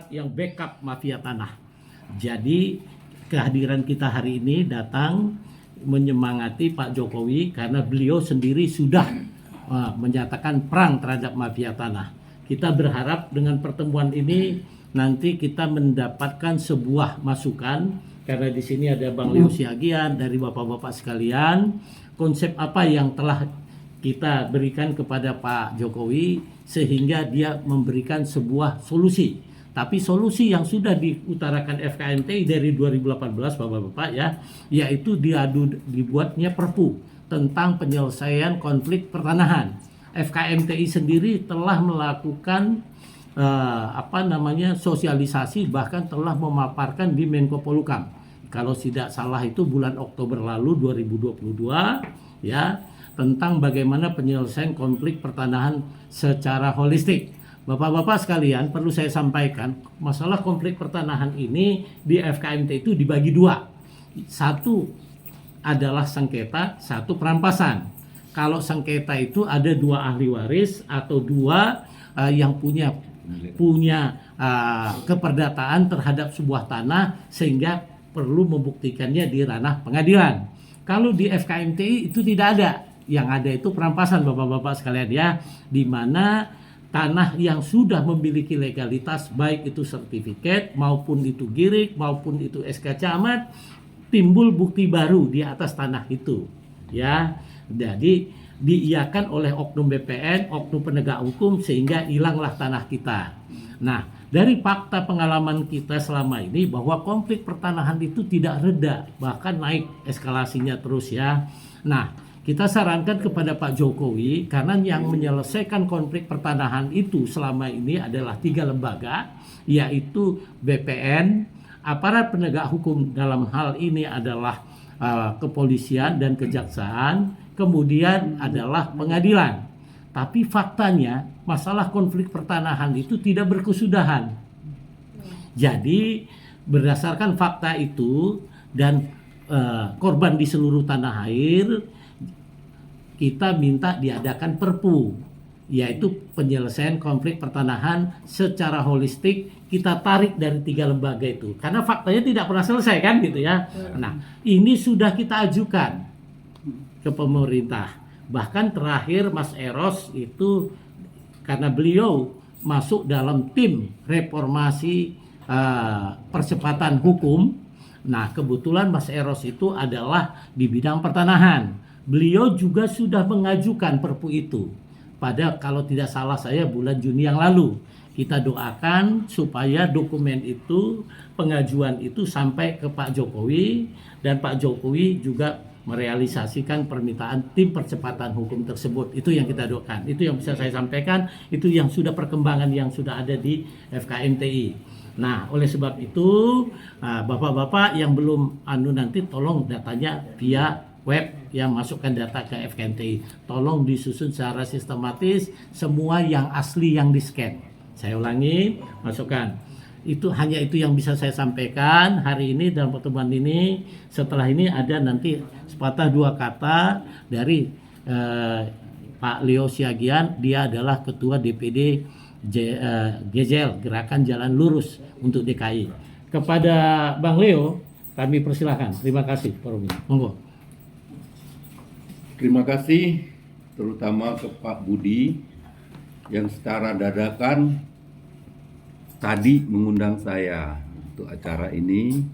yang backup mafia tanah. Jadi kehadiran kita hari ini datang menyemangati Pak Jokowi karena beliau sendiri sudah menyatakan perang terhadap mafia tanah. Kita berharap dengan pertemuan ini nanti kita mendapatkan sebuah masukan karena di sini ada Bang Leo Siagian dari Bapak-bapak sekalian, konsep apa yang telah kita berikan kepada Pak Jokowi sehingga dia memberikan sebuah solusi. Tapi solusi yang sudah diutarakan FKMTI dari 2018 Bapak-bapak ya, yaitu dibuatnya Perpu tentang penyelesaian konflik pertanahan. FKMTI sendiri telah melakukan sosialisasi, bahkan telah memaparkan di Menko Polhukam. Kalau tidak salah itu bulan Oktober lalu 2022 ya, tentang bagaimana penyelesaian konflik pertanahan secara holistik. Bapak-bapak sekalian, perlu saya sampaikan, masalah konflik pertanahan ini di FKMT itu dibagi dua. Satu adalah sengketa, satu perampasan. Kalau sengketa itu ada dua ahli waris atau dua yang punya keperdataan terhadap sebuah tanah sehingga perlu membuktikannya di ranah pengadilan. Kalau di FKMTI itu tidak ada. Yang ada itu perampasan Bapak-bapak sekalian ya, di mana tanah yang sudah memiliki legalitas, baik itu sertifikat maupun itu girik maupun itu SK camat, timbul bukti baru di atas tanah itu ya. Jadi diiakan oleh oknum BPN, oknum penegak hukum, sehingga hilanglah tanah kita. Nah, dari fakta pengalaman kita selama ini bahwa konflik pertanahan itu tidak reda, bahkan naik eskalasinya terus ya. Nah, kita sarankan kepada Pak Jokowi, karena yang menyelesaikan konflik pertanahan itu selama ini adalah 3 lembaga, yaitu BPN, aparat penegak hukum dalam hal ini adalah kepolisian dan kejaksaan, kemudian adalah pengadilan. Tapi faktanya masalah konflik pertanahan itu tidak berkesudahan. Jadi berdasarkan fakta itu dan korban di seluruh tanah air, kita minta diadakan Perpu, yaitu penyelesaian konflik pertanahan secara holistik. Kita tarik dari 3 lembaga itu karena faktanya tidak pernah selesai kan gitu ya. Nah, ini sudah kita ajukan ke pemerintah. Bahkan terakhir Mas Eros itu karena beliau masuk dalam tim reformasi percepatan hukum. Nah, kebetulan Mas Eros itu adalah di bidang pertanahan. Beliau juga sudah mengajukan Perpu itu pada, kalau tidak salah saya, bulan Juni yang lalu. Kita doakan supaya dokumen itu, pengajuan itu sampai ke Pak Jokowi, dan Pak Jokowi juga merealisasikan permintaan tim percepatan hukum tersebut. Itu yang kita doakan, itu yang bisa saya sampaikan, itu yang sudah perkembangan yang sudah ada di FKMTI. Nah, oleh sebab itu Bapak-bapak yang belum nanti tolong datanya via web yang masukkan data ke FKMTI. Tolong disusun secara sistematis, semua yang asli yang di-scan. Saya ulangi, masukkan. Itu hanya itu yang bisa saya sampaikan hari ini dalam pertemuan ini. Setelah ini ada nanti sepatah dua kata dari Pak Leo Siagian, dia adalah Ketua DPD GJL, Gerakan Jalan Lurus untuk DKI. Kepada Bang Leo, kami persilahkan. Terima kasih, Pak Romi. Monggo. Terima kasih terutama ke Pak Budi yang secara dadakan tadi mengundang saya untuk acara ini.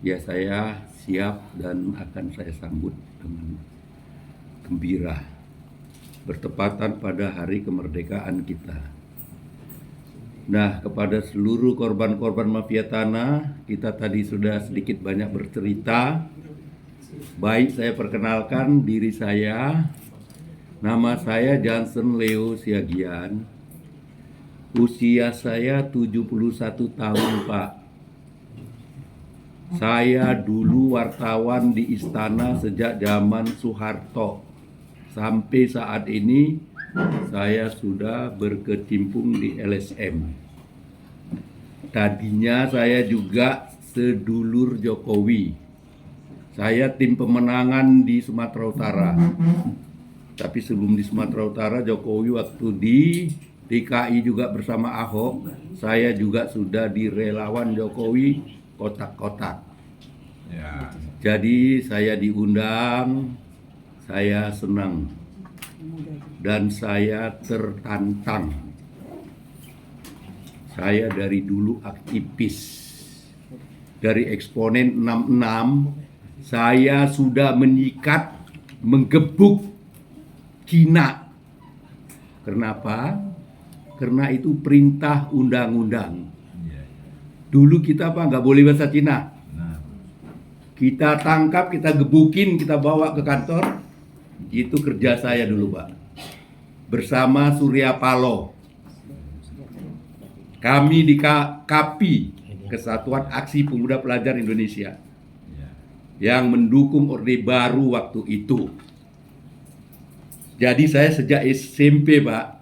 Ya, saya siap dan akan saya sambut dengan gembira bertepatan pada hari kemerdekaan kita. Nah, kepada seluruh korban-korban mafia tanah, kita tadi sudah sedikit banyak bercerita. Baik, saya perkenalkan diri saya. Nama saya Johnson Leo Siagian. Usia saya 71 tahun, Pak. Saya dulu wartawan di istana sejak zaman Soeharto. Sampai saat ini saya sudah berkecimpung di LSM. Tadinya saya juga sedulur Jokowi. Saya tim pemenangan di Sumatera Utara. Tapi sebelum di Sumatera Utara, Jokowi waktu di DKI juga bersama Ahok, saya juga sudah di relawan Jokowi kotak-kotak. Ya. Jadi saya diundang, saya senang dan saya tertantang. Saya dari dulu aktivis. Dari eksponen 66, saya sudah menyikat, menggebuk Cina. Kenapa? Karena itu perintah undang-undang. Iya. Dulu kita nggak boleh bahasa Cina. Nah, Kita tangkap, kita gebukin, kita bawa ke kantor. Itu kerja saya dulu, Pak. Bersama Surya Paloh. Kami di KAPI, Kesatuan Aksi Pemuda Pelajar Indonesia, ya. yang mendukung Orde Baru waktu itu. Jadi saya sejak SMP, Pak,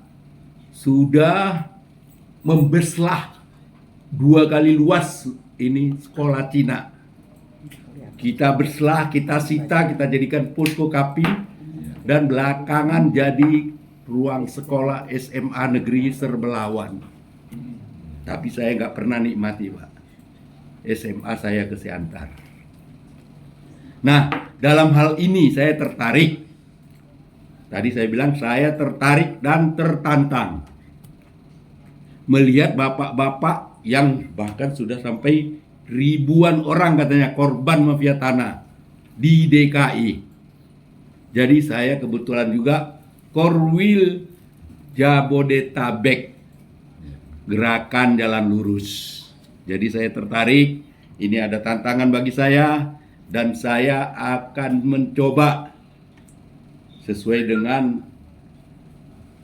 sudah membeslah 2 kali luas ini sekolah Cina. Kita beslah, kita sita, kita jadikan posko KAPI, dan belakangan jadi ruang sekolah SMA Negeri Serbelawan. Tapi saya nggak pernah nikmati, Pak. SMA saya ke Siantar. Nah, dalam hal ini saya tertarik. Tadi saya bilang saya tertarik dan tertantang melihat bapak-bapak yang bahkan sudah sampai ribuan orang katanya korban mafia tanah di DKI. Jadi saya kebetulan juga Korwil Jabodetabek, Gerakan Jalan Lurus. Jadi saya tertarik, ini ada tantangan bagi saya dan saya akan mencoba sesuai dengan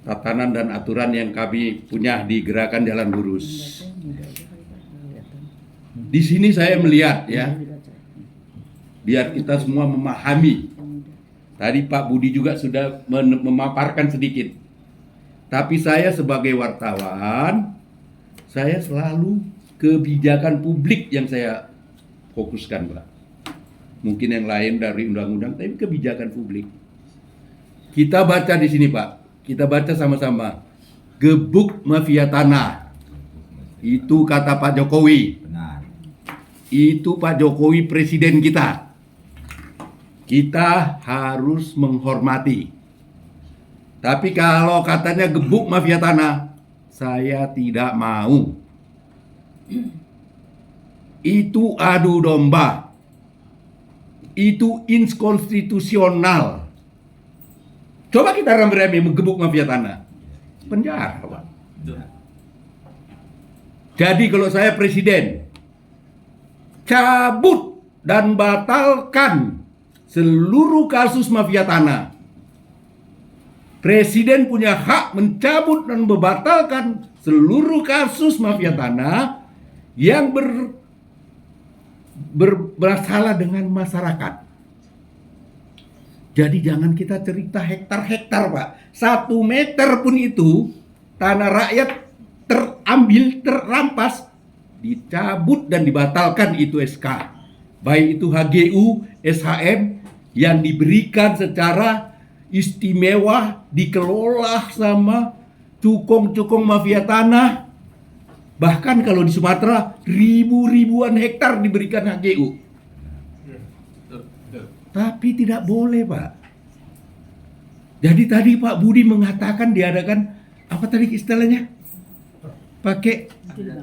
tatanan dan aturan yang kami punya di Gerakan Jalan Lurus. Di sini saya melihat ya, biar kita semua memahami. Tadi Pak Budi juga sudah memaparkan sedikit. Tapi saya sebagai wartawan, saya selalu kebijakan publik yang saya fokuskan, Pak. Mungkin yang lain dari undang-undang, tapi kebijakan publik. Kita baca di sini, Pak. Kita baca sama-sama. Gebuk mafia tanah. Itu kata Pak Jokowi. Benar. Itu Pak Jokowi presiden kita. Kita harus menghormati. Tapi kalau katanya gebuk mafia tanah, saya tidak mau. Itu adu domba. Itu inkonstitusional. Coba kita rame-rame menggebuk mafia tanah. Penjara, Pak. Jadi kalau saya presiden, cabut dan batalkan seluruh kasus mafia tanah. Presiden punya hak mencabut dan membatalkan seluruh kasus mafia tanah yang bermasalah dengan masyarakat. Jadi jangan kita cerita hektar-hektar, Pak. 1 meter pun itu tanah rakyat terambil, terampas, dicabut dan dibatalkan itu SK. Baik itu HGU, SHM yang diberikan secara istimewa, dikelola sama cukong-cukong mafia tanah. Bahkan kalau di Sumatera ribuan hektar diberikan HGU. Tapi tidak boleh, Pak. Jadi tadi Pak Budi mengatakan diadakan apa tadi istilahnya? Pakai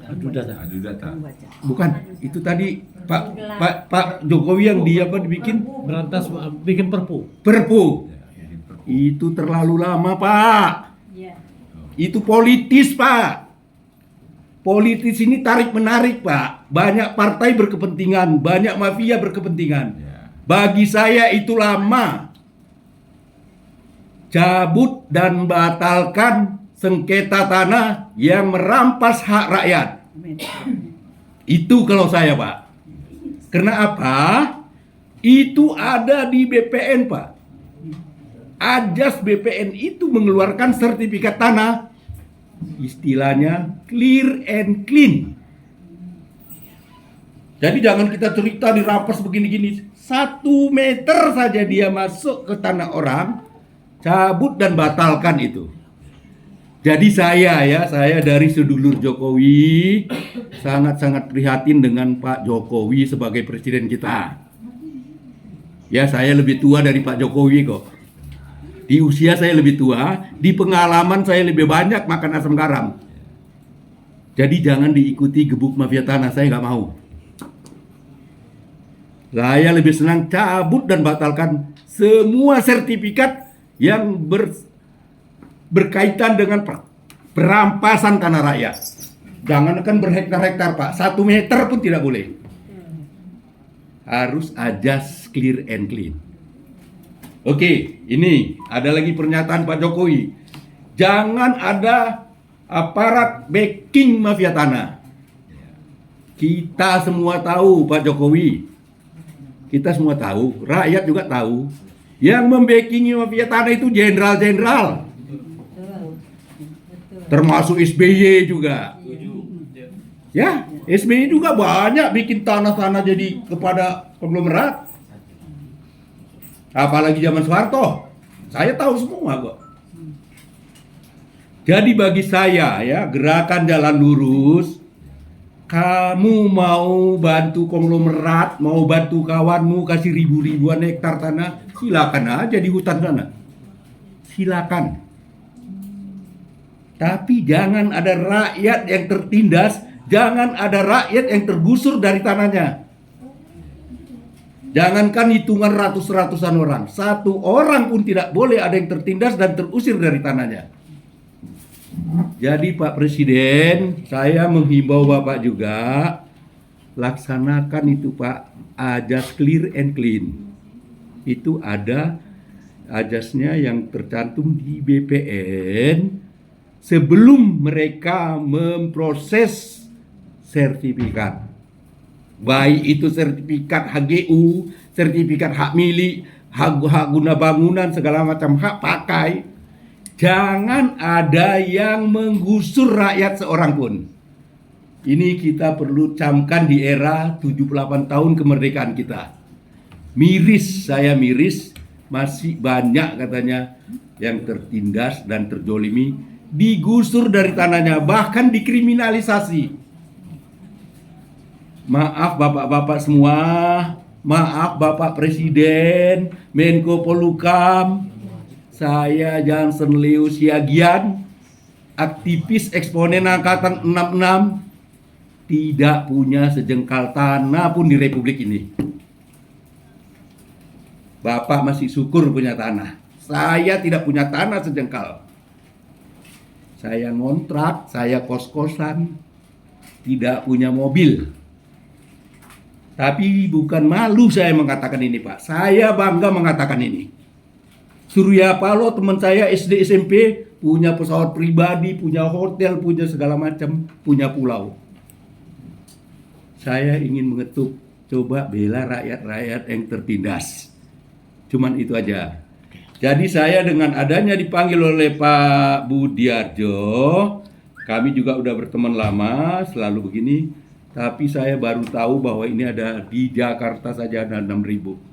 Adu data. Adu data. bukan itu tadi Pak Jokowi yang dia dibikin Berantas bikin perpu. Perpu. Ya, jadi perpu. Itu terlalu lama, Pak. Iya. Itu politis, Pak. Politis ini tarik-menarik, Pak. Banyak partai berkepentingan, banyak mafia berkepentingan. Ya. Bagi saya itu lama. Cabut dan batalkan sengketa tanah yang merampas hak rakyat. Itu kalau saya, Pak. Karena apa? Itu ada di BPN, Pak. Ajas BPN itu mengeluarkan sertifikat tanah. Istilahnya clear and clean. Jadi jangan kita cerita dirampas begini-gini. 1 meter saja dia masuk ke tanah orang, cabut dan batalkan itu. Jadi saya dari sedulur Jokowi sangat-sangat prihatin dengan Pak Jokowi sebagai presiden kita. Ya, saya lebih tua dari Pak Jokowi kok. Di usia saya lebih tua, di pengalaman saya lebih banyak makan asam garam. Jadi jangan diikuti gebuk mafia tanah, saya nggak mau. Saya lebih senang cabut dan batalkan semua sertifikat yang berkaitan dengan perampasan tanah rakyat. Jangankan berhektar-hektar, Pak. 1 meter pun tidak boleh. Harus ajas clear and clean. Oke, ini ada lagi pernyataan Pak Jokowi. Jangan ada aparat backing mafia tanah. Kita semua tahu Pak Jokowi. Kita semua tahu, rakyat juga tahu. Yang membackingi mafia tanah itu jenderal-jenderal. Termasuk SBY juga. Ya, SBY juga banyak bikin tanah-tanah jadi kepada konglomerat. Apalagi zaman Soeharto. Saya tahu semua kok. Jadi bagi saya ya, gerakan jalan lurus, kamu mau bantu konglomerat, mau bantu kawanmu kasih ribu-ribuan hektar tanah, silakan aja di hutan sana. Silakan. Tapi jangan ada rakyat yang tertindas, jangan ada rakyat yang tergusur dari tanahnya. Jangankan hitungan ratus-ratusan orang, 1 orang pun tidak boleh ada yang tertindas dan terusir dari tanahnya. Jadi Pak Presiden, saya menghimbau Bapak juga, laksanakan itu Pak, ajas clear and clean. Itu ada ajasnya yang tercantum di BPN sebelum mereka memproses sertifikat. Baik itu sertifikat HGU, sertifikat hak milik, hak guna bangunan, segala macam hak pakai. Jangan ada yang menggusur rakyat seorang pun. Ini kita perlu camkan di era 78 tahun kemerdekaan kita. Miris, saya miris, masih banyak katanya yang tertindas dan terjolimi, digusur dari tanahnya, bahkan dikriminalisasi. Maaf bapak-bapak semua, maaf Bapak Presiden, Menko Polhukam, saya Johnson Leo Siagian, aktivis eksponen angkatan 66, tidak punya sejengkal tanah pun di Republik ini. Bapak masih syukur punya tanah. Saya tidak punya tanah sejengkal. Saya ngontrak, saya kos-kosan, tidak punya mobil. Tapi bukan malu saya mengatakan ini Pak. Saya bangga mengatakan ini. Surya Paloh teman saya SD SMP punya pesawat pribadi, punya hotel, punya segala macam, punya pulau. Saya ingin mengetuk, coba bela rakyat-rakyat yang tertindas. Cuman itu aja. Jadi saya dengan adanya dipanggil oleh Pak Budiarjo, kami juga udah berteman lama, selalu begini. Tapi saya baru tahu bahwa ini ada di Jakarta saja ada 6.000.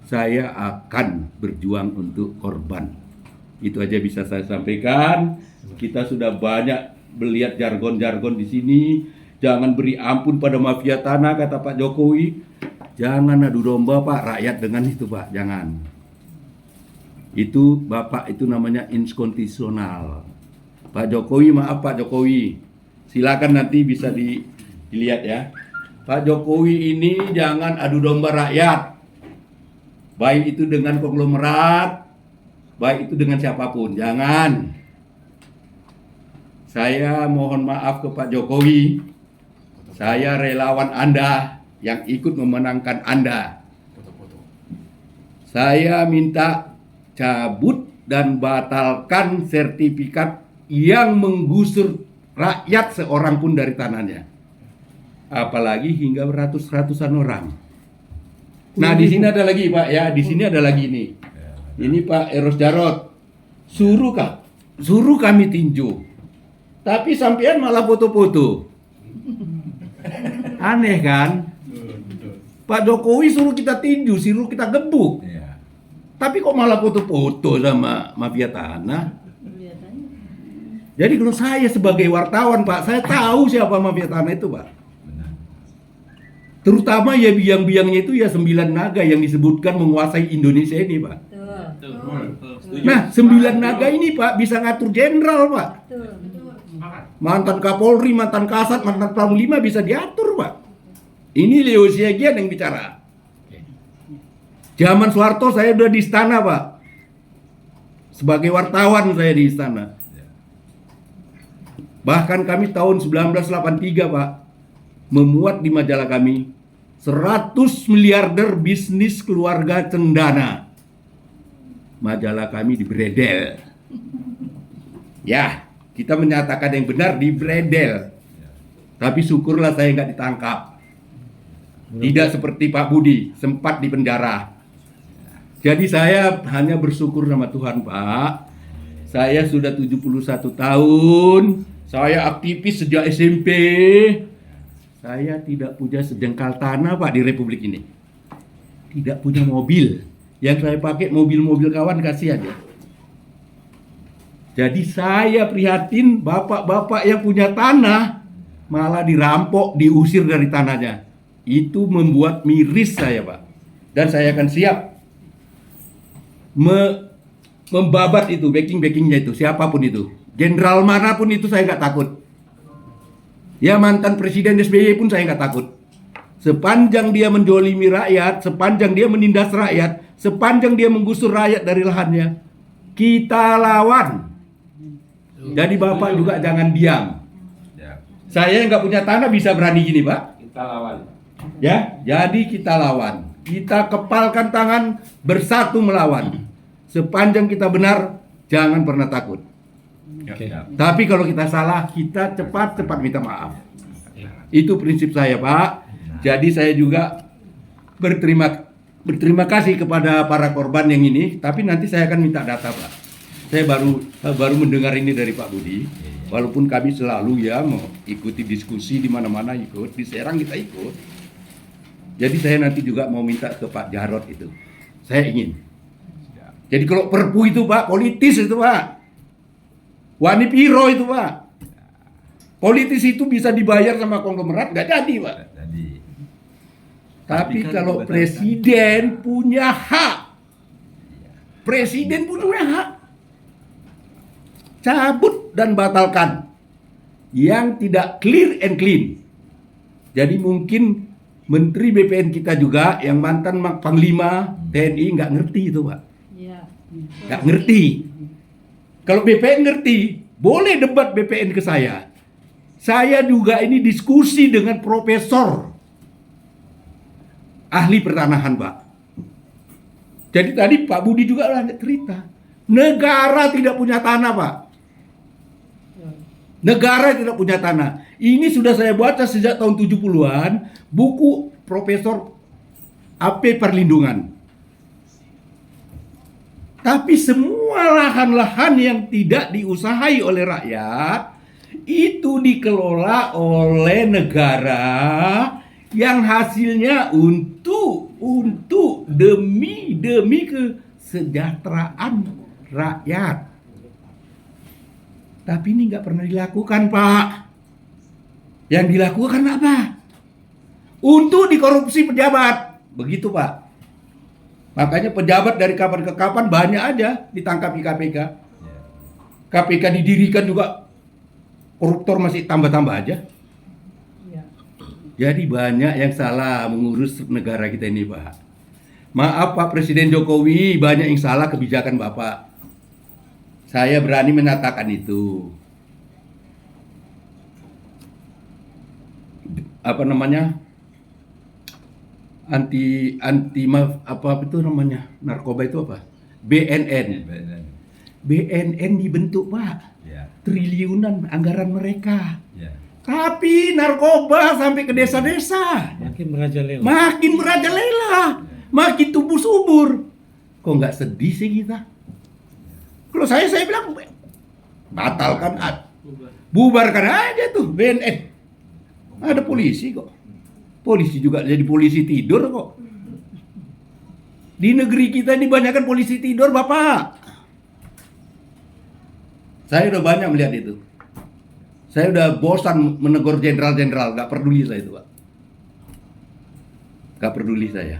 Saya akan berjuang untuk korban. Itu aja bisa saya sampaikan. Kita sudah banyak melihat jargon-jargon di sini. Jangan beri ampun pada mafia tanah, kata Pak Jokowi. Jangan adu domba Pak rakyat dengan itu Pak, jangan. Itu Bapak itu namanya inkonstitusional. Pak Jokowi, maaf Pak Jokowi. Silakan nanti bisa dilihat ya. Pak Jokowi ini jangan adu domba rakyat. Baik itu dengan konglomerat, baik itu dengan siapapun, jangan. Saya mohon maaf ke Pak Jokowi. Saya relawan Anda yang ikut memenangkan Anda. Saya minta cabut dan batalkan sertifikat yang menggusur rakyat seorang pun dari tanahnya. Apalagi hingga ratus-ratusan orang. Nah, di sini ada lagi Pak ya, di sini ada lagi nih. Ini Pak Eros Jarot. Suruh kami tinju. Tapi sampean malah foto-foto. Aneh kan? Pak Jokowi suruh kita tinju, suruh kita gebuk. Tapi kok malah foto-foto sama mafia tanah? Jadi kalau saya sebagai wartawan, Pak, saya tahu siapa mafia tanah itu, Pak. Benar. Terutama ya biang-biangnya itu ya 9 naga yang disebutkan menguasai Indonesia ini, Pak. Nah, 9 naga ini, Pak, bisa ngatur jenderal, Pak. Mantan Kapolri, mantan Kasat, mantan Panglima bisa diatur, Pak. Ini Leo Siagian yang bicara. Zaman Soeharto saya udah di istana, Pak. Sebagai wartawan saya di istana. Bahkan kami tahun 1983, Pak, memuat di majalah kami 100 miliarder bisnis keluarga cendana. Majalah kami dibredel. Ya, kita menyatakan yang benar dibredel. Tapi syukurlah saya nggak ditangkap. Tidak seperti Pak Budi, sempat di penjara. Jadi saya hanya bersyukur sama Tuhan, Pak. Saya sudah 71 tahun. Saya aktivis sejak SMP. Saya tidak punya sejengkal tanah, Pak, di Republik ini. Tidak punya mobil. Yang saya pakai mobil-mobil kawan kasih aja. Jadi saya prihatin bapak-bapak yang punya tanah malah dirampok, diusir dari tanahnya. Itu membuat miris saya, Pak. Dan saya akan siap membabat itu, backing-backingnya itu, siapapun itu. Jenderal manapun itu saya nggak takut. Ya mantan Presiden SBY pun saya nggak takut. Sepanjang dia menjolimi rakyat, sepanjang dia menindas rakyat, sepanjang dia menggusur rakyat dari lahannya, kita lawan. Jadi Bapak juga jangan diam. Ya. Saya yang nggak punya tanah bisa berani gini, Pak. Kita lawan. Ya, jadi kita lawan. Kita kepalkan tangan, bersatu melawan. Sepanjang kita benar, jangan pernah takut. Oke. Ya. Tapi kalau kita salah, kita cepat-cepat minta maaf. Itu prinsip saya, Pak. Jadi saya juga berterima kasih kepada para korban yang ini. Tapi nanti saya akan minta data, Pak. Saya baru mendengar ini dari Pak Budi. Walaupun kami selalu ya mau ikuti diskusi di mana-mana ikut, di Serang kita ikut. Jadi saya nanti juga mau minta ke Pak Jarod itu. Saya ingin. Jadi kalau perpu itu, Pak, politis itu, Pak. Wani Piro itu, Pak. Politis itu bisa dibayar sama konglomerat, nggak jadi, Pak. Jadi. Tapi kan kalau dibatalkan. presiden punya hak. Presiden punya hak. Cabut dan batalkan. Yang tidak clear and clean. Jadi mungkin Menteri BPN kita juga yang mantan Panglima TNI nggak ngerti itu, Pak. Nggak ngerti. Kalau BPN ngerti, boleh debat BPN ke saya. Saya juga ini diskusi dengan profesor ahli pertanahan, Pak. Jadi tadi Pak Budi juga ada cerita. Negara tidak punya tanah, Pak. Negara tidak punya tanah. Ini sudah saya baca sejak tahun 70-an, buku Profesor AP Perlindungan. Tapi semua lahan-lahan yang tidak diusahai oleh rakyat itu dikelola oleh negara yang hasilnya untuk demi kesejahteraan rakyat. Tapi ini nggak pernah dilakukan, Pak. Yang dilakukan apa? Untuk dikorupsi pejabat. Begitu, Pak. Makanya pejabat dari kapan ke kapan banyak aja ditangkap di KPK. KPK didirikan juga koruptor masih tambah-tambah aja. Jadi banyak yang salah mengurus negara kita ini, Pak. Maaf Pak Presiden Jokowi, banyak yang salah kebijakan Bapak. Saya berani menyatakan itu. Apa namanya? Anti apa itu namanya? Narkoba itu apa? BNN. BNN dibentuk, Pak. Ya. Triliunan anggaran mereka. Ya. Tapi narkoba sampai ke desa-desa. Makin merajalela. Makin merajalela. Makin tumbuh subur. Kok nggak sedih sih kita? Kalau saya bilang batalkan, bubarkan aja tuh BNN. Ada polisi kok. Polisi juga jadi polisi tidur kok. Di negeri kita ini banyak kan polisi tidur, Bapak. Saya udah banyak melihat itu. Saya udah bosan menegur jenderal-jenderal, nggak peduli saya itu, Pak. Nggak peduli saya.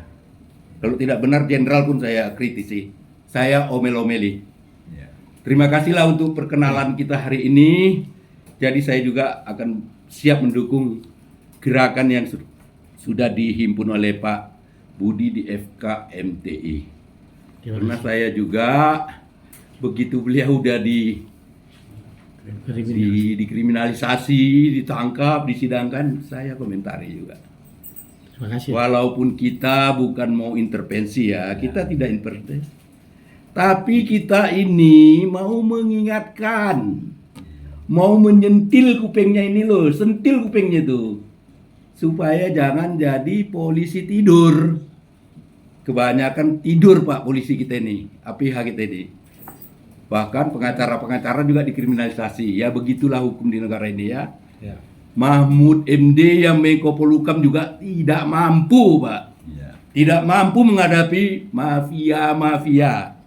Kalau tidak benar jenderal pun saya kritisi. Saya omel-omeli. Ya. Terima kasihlah untuk perkenalan kita hari ini. Jadi saya juga akan siap mendukung gerakan yang sudah dihimpun oleh Pak Budi di FKMTI. Karena saya juga begitu beliau udah dikriminalisasi, ditangkap, disidangkan, saya komentari juga. Terima kasih. Walaupun kita bukan mau intervensi ya, kita tidak intervensi. Tapi kita ini mau mengingatkan, mau menyentil kupingnya ini loh, sentil kupingnya itu. Supaya jangan jadi polisi tidur. Kebanyakan tidur Pak polisi kita ini, APH kita ini. Bahkan pengacara-pengacara juga dikriminalisasi. Ya begitulah hukum di negara ini ya. Ya. Mahfud MD yang Menko Polhukam juga tidak mampu, Pak. Ya. Tidak mampu menghadapi mafia-mafia.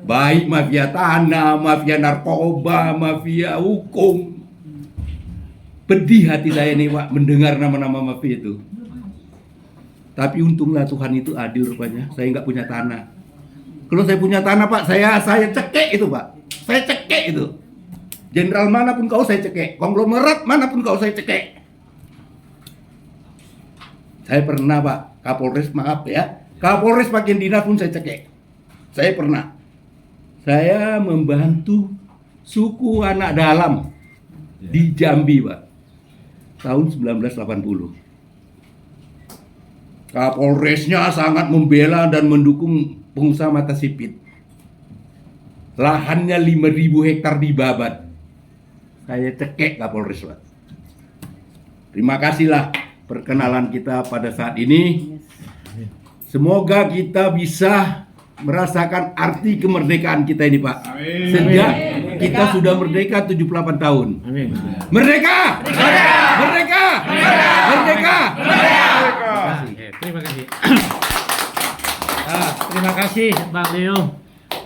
Baik mafia tanah, mafia narkoba, mafia hukum. Pedih hati saya nih, Pak, mendengar nama-nama mafia itu. Tapi untunglah Tuhan itu adil rupanya. Saya nggak punya tanah. Kalau saya punya tanah, Pak, saya cekek itu, Pak. Saya cekek itu. Jenderal manapun kau saya cekek. Konglomerat manapun kau saya cekek. Saya pernah, Pak, Kapolres, maaf ya. Kapolres Pak Dina pun saya cekek. Saya pernah. Saya membantu suku anak dalam di Jambi, Pak. Tahun 1980. Kapolresnya sangat membela dan mendukung pengusaha mata sipit. Lahannya 5.000 hektar dibabat. Saya cekek Kapolres, Pak. Terima kasihlah perkenalan kita pada saat ini. Semoga kita bisa merasakan arti kemerdekaan kita ini, Pak. Amin. Sejak kita sudah merdeka 78 tahun. Amin. Merdeka! Merdeka! Merdeka! Terima kasih. Terima kasih Bang Leo.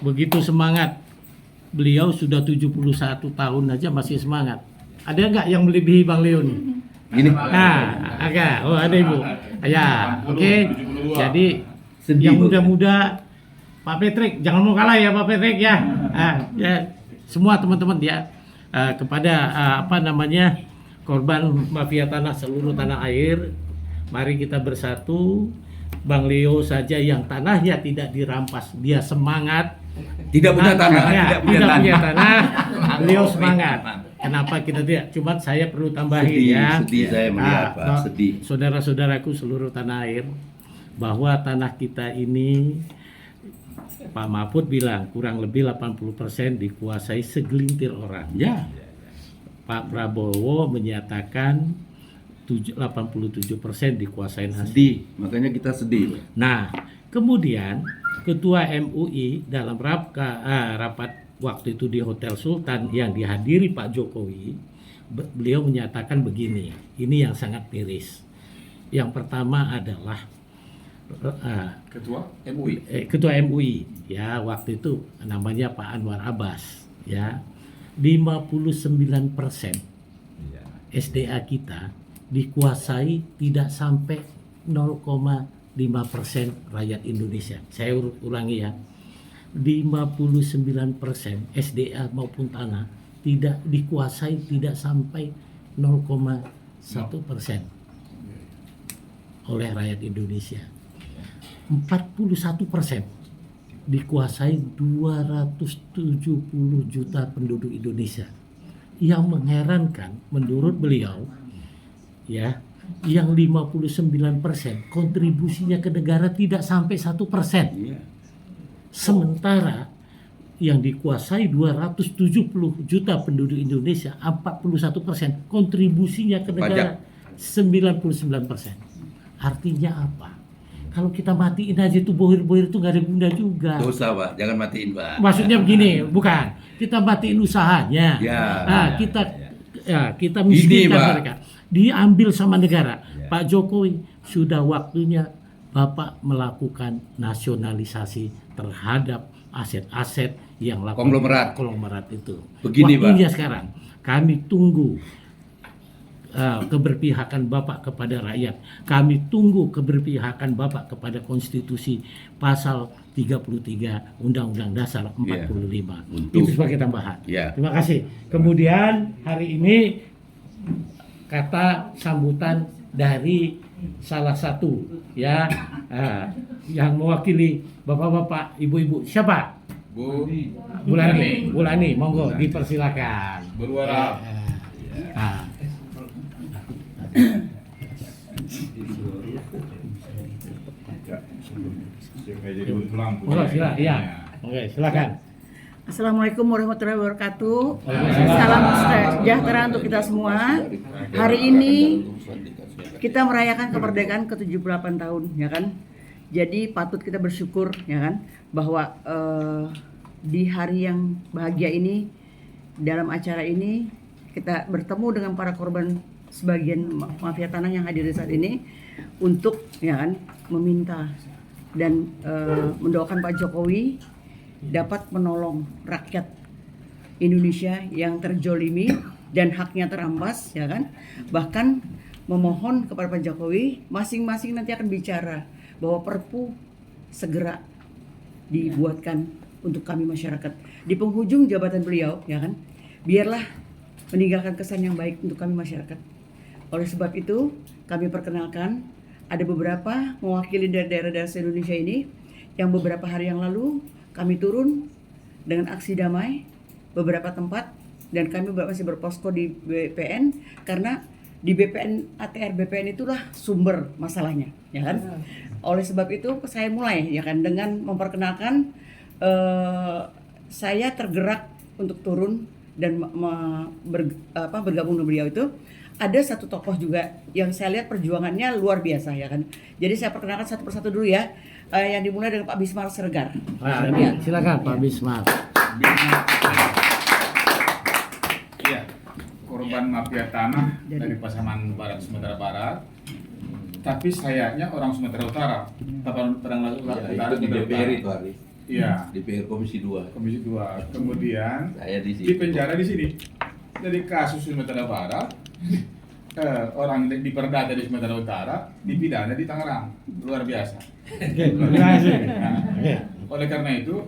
Begitu semangat. Beliau sudah 71 tahun aja masih semangat. Ada nggak yang melebihi Bang Leo nih? Gini. Nah, agak. Oh, ada Ibu. Ya, oke. Jadi Sedih, yang Bu. muda-muda Pak Patrick, jangan mau kalah ya Pak Patrick ya. Ya semua teman-teman ya kepada korban mafia tanah seluruh tanah air, mari kita bersatu. Bang Leo saja yang tanahnya tidak dirampas, dia semangat. Tidak punya tanah. Ya, tidak punya tidak punya tanah. tanah. Beliau semangat. Kenapa kita tidak? Cuma saya perlu tambahin Sedih, ya. sedih saya melihat, Pak. Nah, Sedih. Saudara-saudaraku seluruh tanah air, bahwa tanah kita ini Pak Mahfud bilang kurang lebih 80% dikuasai segelintir orang. Ya. Pak Prabowo menyatakan 87% dikuasai asing. Sedih. Makanya kita sedih. Nah, kemudian Ketua MUI dalam rapat waktu itu di Hotel Sultan yang dihadiri Pak Jokowi, beliau menyatakan begini, ini yang sangat miris. Yang pertama adalah Ketua MUI ya waktu itu namanya Pak Anwar Abbas ya, 59% SDA kita dikuasai tidak sampai 0,5% rakyat Indonesia. Saya ulangi ya, 59% SDA maupun tanah tidak dikuasai tidak sampai 0,1% oleh rakyat Indonesia. 41% dikuasai 270 juta penduduk Indonesia. Yang mengherankan menurut beliau ya, yang 59% kontribusinya ke negara tidak sampai 1%. Iya. Sementara yang dikuasai 270 juta penduduk Indonesia 41%, kontribusinya ke negara 99%. Artinya apa? Kalau kita matiin aja tuh bohir-bohir itu nggak ada guna juga. Dosa, Pak. Jangan matiin, Pak. Maksudnya begini, bukan kita matiin usahanya. Ya. Nah, kita miskinkan Pak. mereka. Diambil sama negara. Pak Jokowi sudah waktunya Bapak melakukan nasionalisasi terhadap aset-aset yang Konglomerat. konglomerat itu. Begini, Waktunya Pak. sekarang. Kami tunggu keberpihakan Bapak kepada rakyat. Kami tunggu keberpihakan Bapak kepada konstitusi pasal 33 Undang-Undang Dasar 45. Untuk- Itu sebagai tambahan. Ya. Terima kasih. Kemudian hari ini kata sambutan dari salah satu ya yang mewakili bapak-bapak, ibu-ibu. Siapa? Bu Bulani, monggo dipersilakan. Berwarap. Ah. Monggo silakan. Iya. Oke, silakan. Assalamualaikum warahmatullahi wabarakatuh. Waalaikumsalam. Salam sejahtera untuk kita semua. Hari ini kita merayakan kemerdekaan ke-78 tahun, ya kan? Jadi patut kita bersyukur, ya kan, bahwa di hari yang bahagia ini, dalam acara ini kita bertemu dengan para korban sebagian mafia tanah yang hadir di saat ini untuk, ya kan, meminta dan mendoakan Pak Jokowi dapat menolong rakyat Indonesia yang terjolimi dan haknya terampas, ya kan? Bahkan memohon kepada Pak Jokowi, masing-masing nanti akan bicara bahwa Perpu segera dibuatkan untuk kami masyarakat. Di penghujung jabatan beliau, ya kan? Biarlah meninggalkan kesan yang baik untuk kami masyarakat. Oleh sebab itu, kami perkenalkan ada beberapa mewakili dari daerah-daerah se-Indonesia ini yang beberapa hari yang lalu kami turun dengan aksi damai beberapa tempat dan kami masih berposko di BPN karena di BPN ATR BPN itulah sumber masalahnya, ya kan? Oleh sebab itu saya mulai, ya kan, dengan memperkenalkan saya tergerak untuk turun dan bergabung dengan beliau itu. Ada satu tokoh juga yang saya lihat perjuangannya luar biasa, ya kan. Jadi saya perkenalkan satu persatu dulu ya. Yang dimulai dengan Pak Bismar Siregar. Ya, silakan Pak Bismar. Iya, korban mafia tanah dari Pasaman Barat, Sumatera Barat. Tapi sayangnya orang Sumatera Utara. Padang Utara, Itu di DPR itu hari. Iya, DPR Komisi 2. Komisi 2. Kemudian Saya di situ. di penjara di sini. Jadi kasus Sumatera Barat, orang diperdata di Sumatera Utara, dipidana di Tangerang. Luar biasa. Oke, terima kasih. Nah, Oke. oleh karena itu,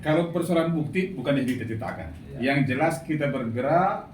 kalau persoalan bukti bukan diceritakan. Yang jelas kita bergerak,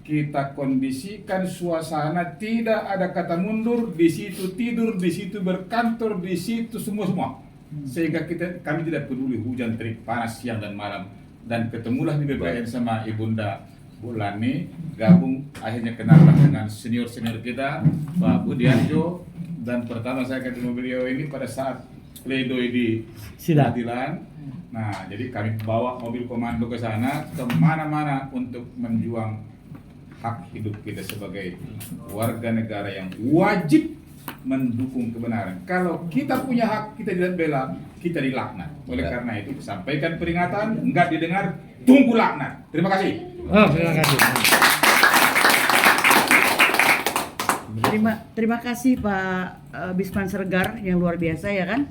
kita kondisikan suasana, tidak ada kata mundur, di situ tidur, di situ berkantor, di situ semua. Sehingga kami tidak peduli hujan, terik, panas, siang dan malam. Dan ketemulah di BPN sama Ibunda Bulani, gabung, akhirnya kenallah dengan senior-senior kita, Pak Budianjo. Dan pertama saya ketemu beliau ini pada saat pledoi di Sidang. pengadilan. Nah, jadi kami bawa mobil komando ke sana, kemana-mana untuk menjuang hak hidup kita sebagai warga negara yang wajib mendukung kebenaran. Kalau kita punya hak, kita tidak bela, kita dilaknat. Oleh karena itu, sampaikan peringatan, enggak didengar, tunggu laknat. Terima kasih. Oh, terima kasih. Terima kasih Pak Bisman Siregar yang luar biasa, ya kan.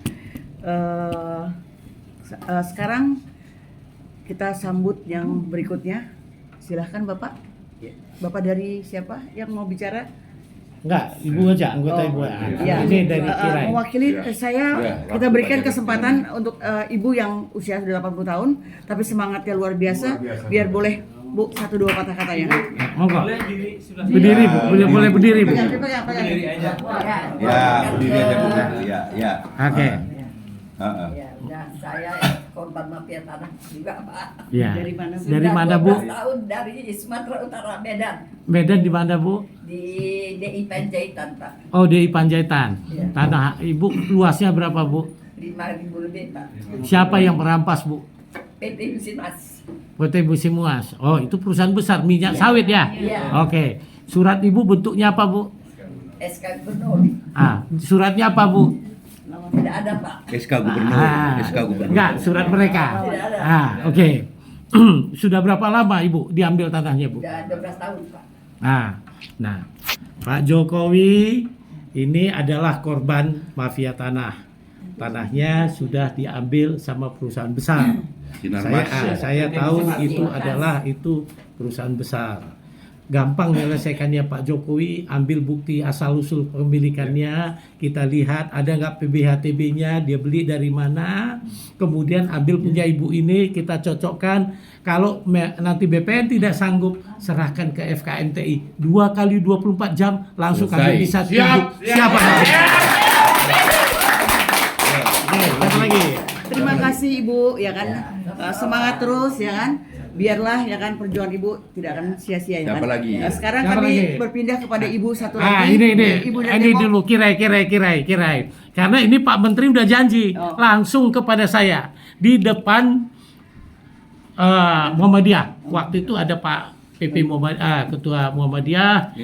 Sekarang kita sambut yang berikutnya. Silahkan Bapak. Bapak dari siapa yang mau bicara? Enggak, Ibu aja, anggota Ibu. Ya, Ini dari Tirai. mewakili saya, kita berikan kesempatan untuk ibu yang usia sudah 80 tahun, tapi semangatnya luar biasa. Biar boleh Bu, 1-2 patah katanya. Monggo. Berdiri, Bu. Boleh berdiri, Bu. Pegang. Ya, berdiri aja dulu. Ya. Oke. Ya, saya korban mafia tanah juga, Pak. Ya. Dari mana, Bu? Dari mana, Bu? 12 tahun dari Sumatera Utara, Medan. Medan di mana, Bu? Di DI Panjaitan, Pak. Oh, di Panjaitan. Iya. Tanah Ibu luasnya berapa, Bu? 5.000 lebih, Pak. Siapa yang merampas, Bu? PT Musimas. PT Musimas. Oh, itu perusahaan besar minyak sawit ya? Iya. Oke. Surat Ibu bentuknya apa, Bu? SK Gubernur. Suratnya apa, Bu? Tidak ada, Pak. SK Gubernur. SK Gubernur. Enggak, surat mereka. Tidak ada. Oke. Sudah berapa lama Ibu diambil tanahnya, Bu? Sudah 12 tahun, Pak. Nah, Pak Jokowi ini adalah korban mafia tanah. Tanahnya sudah diambil sama perusahaan besar. Sinarmas. Saya tahu itu adalah perusahaan besar. gampang menyelesaikannya Pak Jokowi, ambil bukti asal-usul kepemilikannya, kita lihat ada nggak PBHTB-nya, dia beli dari mana, kemudian ambil punya ibu ini, kita cocokkan. Kalau nanti BPN tidak sanggup, serahkan ke FKMTI. 2 kali 24 jam, langsung kami bisa tunjuk siapa. Apa lagi? Terima kasih Ibu, ya kan. Semangat terus, ya kan. Biarlah, ya kan, perjuangan Ibu tidak akan sia-sia, ya kan. Siapa lagi? Sekarang Siapa kami lagi? berpindah kepada Ibu satu lagi. Ibu dari Ini Depok. dulu kirai. Karena ini Pak Menteri udah janji langsung kepada saya di depan Muhammadiyah. Waktu itu ada Pak PP Muhammadiyah, Ketua Muhammadiyah,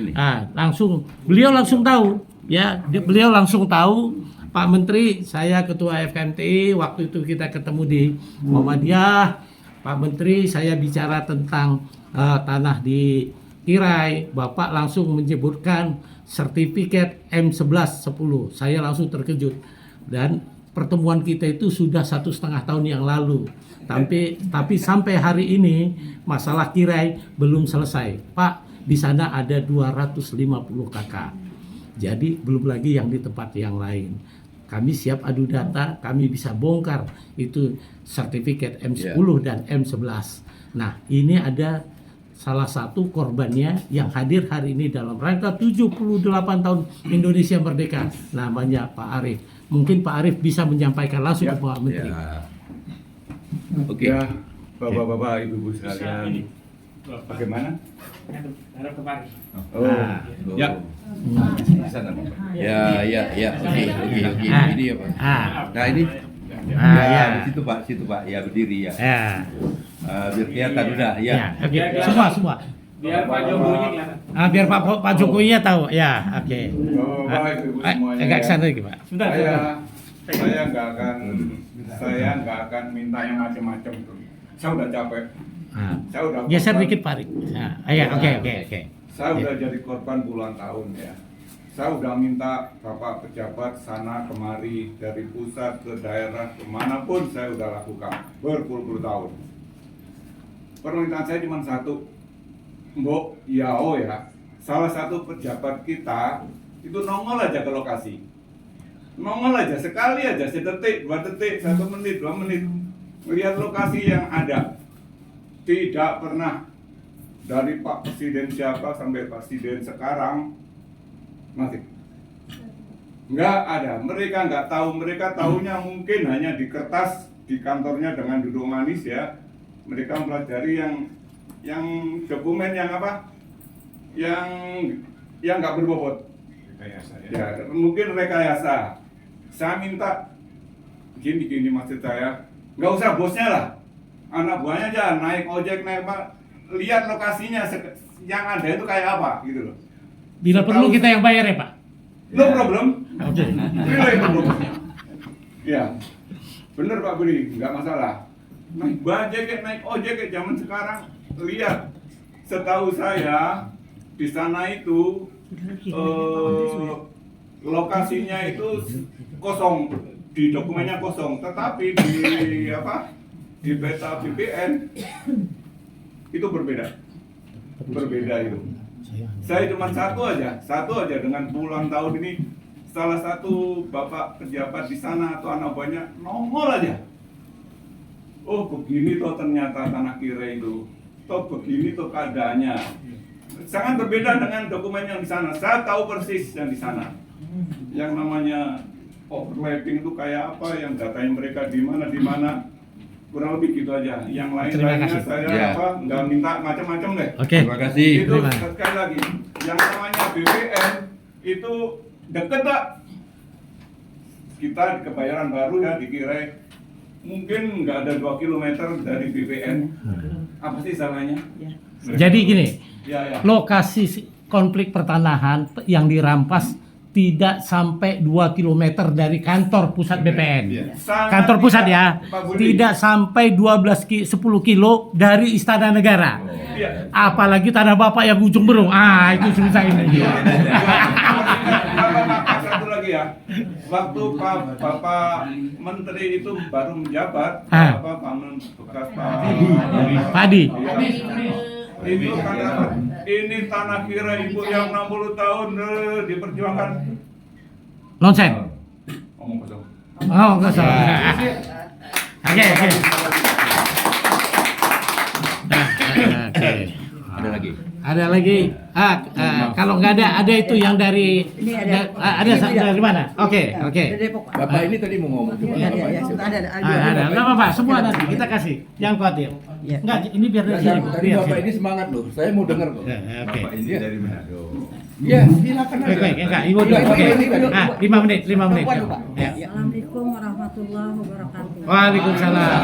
beliau langsung tahu, ya, beliau langsung tahu. Pak Menteri, saya Ketua FKMTI, waktu itu kita ketemu di Muhammadiyah. Pak Menteri, saya bicara tentang tanah di Kirai, Bapak langsung menyebutkan sertifikat M1110. Saya langsung terkejut. Dan pertemuan kita itu sudah 1,5 tahun yang lalu. Tapi sampai hari ini masalah Kirai belum selesai. Pak, di sana ada 250 kakak. Jadi belum lagi yang di tempat yang lain. Kami siap adu data, kami bisa bongkar itu sertifikat M10 dan M11. Nah, ini ada salah satu korbannya yang hadir hari ini dalam rangka 78 tahun Indonesia Merdeka, namanya Pak Arief. Mungkin Pak Arief bisa menyampaikan langsung ke Pak Menteri. Oke. Ya, Bapak-bapak, Ibu-ibu sekalian. Bagaimana? Oh, ya. Ya. Oke. Ini ya Pak. Nah ini. Di situ Pak. Ya berdiri ya. Biar kelihatan udah. Ya. Oke. Semua. Biar Pak Jokowi kelihatan. Biar Pak Jokowi tahu. Ya, oke. Bapak, Ibu semuanya. Agak ya. kesana lagi Pak. Saya nggak akan minta yang macam-macam tuh. Saya udah capek. Saya udah Geser korban. dikit Pak Arief. Oke. Saya udah jadi korban puluhan tahun ya. Saya udah minta Bapak pejabat sana kemari, dari pusat ke daerah kemanapun saya udah lakukan berpuluh-puluh tahun. Permintaan saya cuma satu, Mbok Yao ya, salah satu pejabat kita itu nongol aja ke lokasi. Nongol aja, sekali aja, sedetik, 2 detik, 1 menit, 2 menit. Melihat lokasi yang ada. Tidak pernah dari Pak Presiden siapa sampai Presiden sekarang masih nggak ada. Mereka nggak tahu, mereka tahunya mungkin hanya di kertas di kantornya dengan duduk manis ya. Mereka mempelajari yang dokumen yang apa? Yang nggak berbobot. Rekayasa ya. Mungkin rekayasa. Saya minta gini maksud saya, nggak usah bosnya lah. Anak buahnya aja naik ojek, naik apa, lihat lokasinya yang ada itu kayak apa gitu loh. Bila perlu kita yang bayar ya Pak. No problem. Oke. Relay problemnya. Ya, bener Pak Budi, nggak masalah. Naik bajaj, naik ojek zaman sekarang, lihat. Setahu saya di sana itu lokasinya itu kosong, di dokumennya kosong, tetapi di apa? Di peta BPN itu berbeda itu. Saya cuma satu aja dengan puluhan tahun ini, salah satu bapak pejabat di sana atau anak buahnya nongol aja. Oh begini toh ternyata tanah Kirai itu, toh begini toh keadaannya. Sangat berbeda dengan dokumen yang di sana. Saya tahu persis yang di sana. Yang namanya overlapping itu kayak apa, yang datanya mereka di mana. Kurang lebih gitu aja. Yang lainnya saya nggak minta macam-macam deh. Oke. Terima kasih. Itu sekali lagi, yang namanya BPN itu deket Pak. Kita di Kebayoran Baru ya di Kirai, mungkin nggak ada 2 km dari BPN. Apa sih salahnya? Jadi gini, Ya. lokasi konflik pertanahan yang dirampas tidak sampai 2 km dari kantor pusat BPN. Kantor pusat ya, tidak sampai 10 kilo dari Istana Negara. Apalagi tanah Bapak yang ujung Berung. Itu susah ini. Satu lagi ya, waktu Bapak Menteri itu baru menjabat, Pak Padi. Itu karena ini tanah kira ibu yang 60 tahun diperjuangkan. Lonsen. Ngomong kosong. Oh, enggak salah. Oke. Oke. Ada lagi. Ada lagi. Kalau nggak ada itu yang dari Ini ada. ada dari mana? Oke. Dari Depok, Pak. Bapak ini tadi mau ngomong cuma Iya, apa? iya, sudah ada. Ada. Nggak apa-apa, semua nanti kita kasih. Jangan khawatir. Iya. Enggak, ini biar dari sini. Tadi Biar Bapak sini. ini semangat loh. Saya mau dengar kok. Ya, oke. Bapak ini dari Manado. Ya, silakan aja. Oke, enggak. Ibu dulu. Bapak Oke. ini tadi. 5 menit. Waduh, Pak. Ya. Assalamualaikum warahmatullahi wabarakatuh. Waalaikumsalam.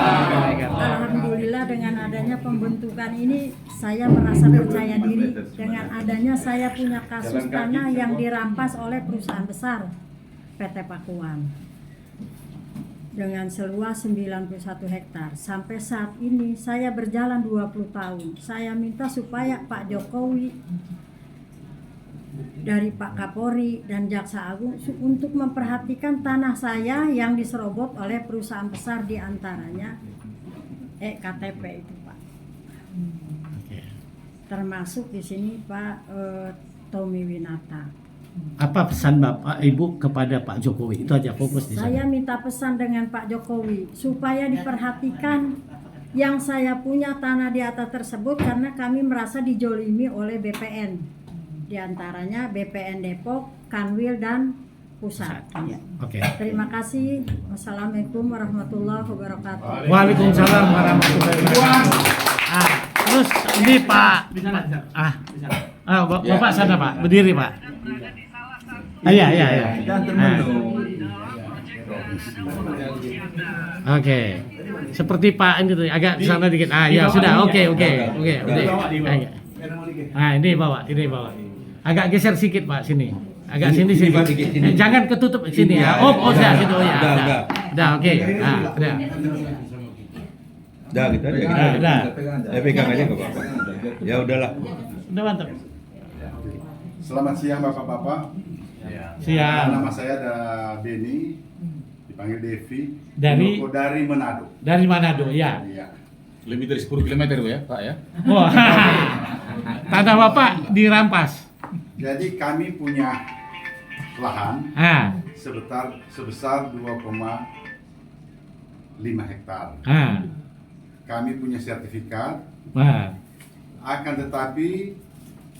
Alhamdulillah dengan adanya pembentukan ini saya merasa percaya diri dengan adanya saya punya kasus tanah yang dirampas oleh perusahaan besar PT Pakuan dengan seluas 91 hektar. Sampai saat ini saya berjalan 20 tahun. Saya minta supaya Pak Jokowi dari Pak Kapolri dan Jaksa Agung untuk memperhatikan tanah saya yang diserobot oleh perusahaan besar diantaranya KTP itu Pak. Termasuk di sini Pak Tommy Winata. Apa pesan Bapak Ibu kepada Pak Jokowi? Itu aja fokus di Saya sana. minta pesan dengan Pak Jokowi supaya diperhatikan yang saya punya tanah di atas tersebut karena kami merasa dijolimi oleh BPN. Di antaranya BPN Depok, Kanwil dan Pusat. Oke. Terima kasih. Wassalamualaikum warahmatullahi wabarakatuh. Waalaikumsalam warahmatullahi wabarakatuh. Terus ini Pak. Bapak sana Pak, berdiri Pak. Iya. Oke. Seperti Pak ini tuh, agak ke sana dikit. Ya sudah. Oke. Ini bawa. Agak geser sedikit Pak sini. Agak sini. Jangan ketutup sini ya. Sudah situ ya. Udah, oke. Udah. Udah gitu aja. Udah. Pegang aja enggak apa-apa. Ya udahlah. Udah mantap. Selamat siang Bapak-Bapak. Siap. Nama saya Beni, dipanggil Devi. Dari Manado. Dari Manado, ya. Iya. Lebih dari 10 km ya, Pak ya. Wah. Tanah Bapak dirampas. Jadi kami punya lahan sebesar 2,5 hektar. Kami punya sertifikat. Akan tetapi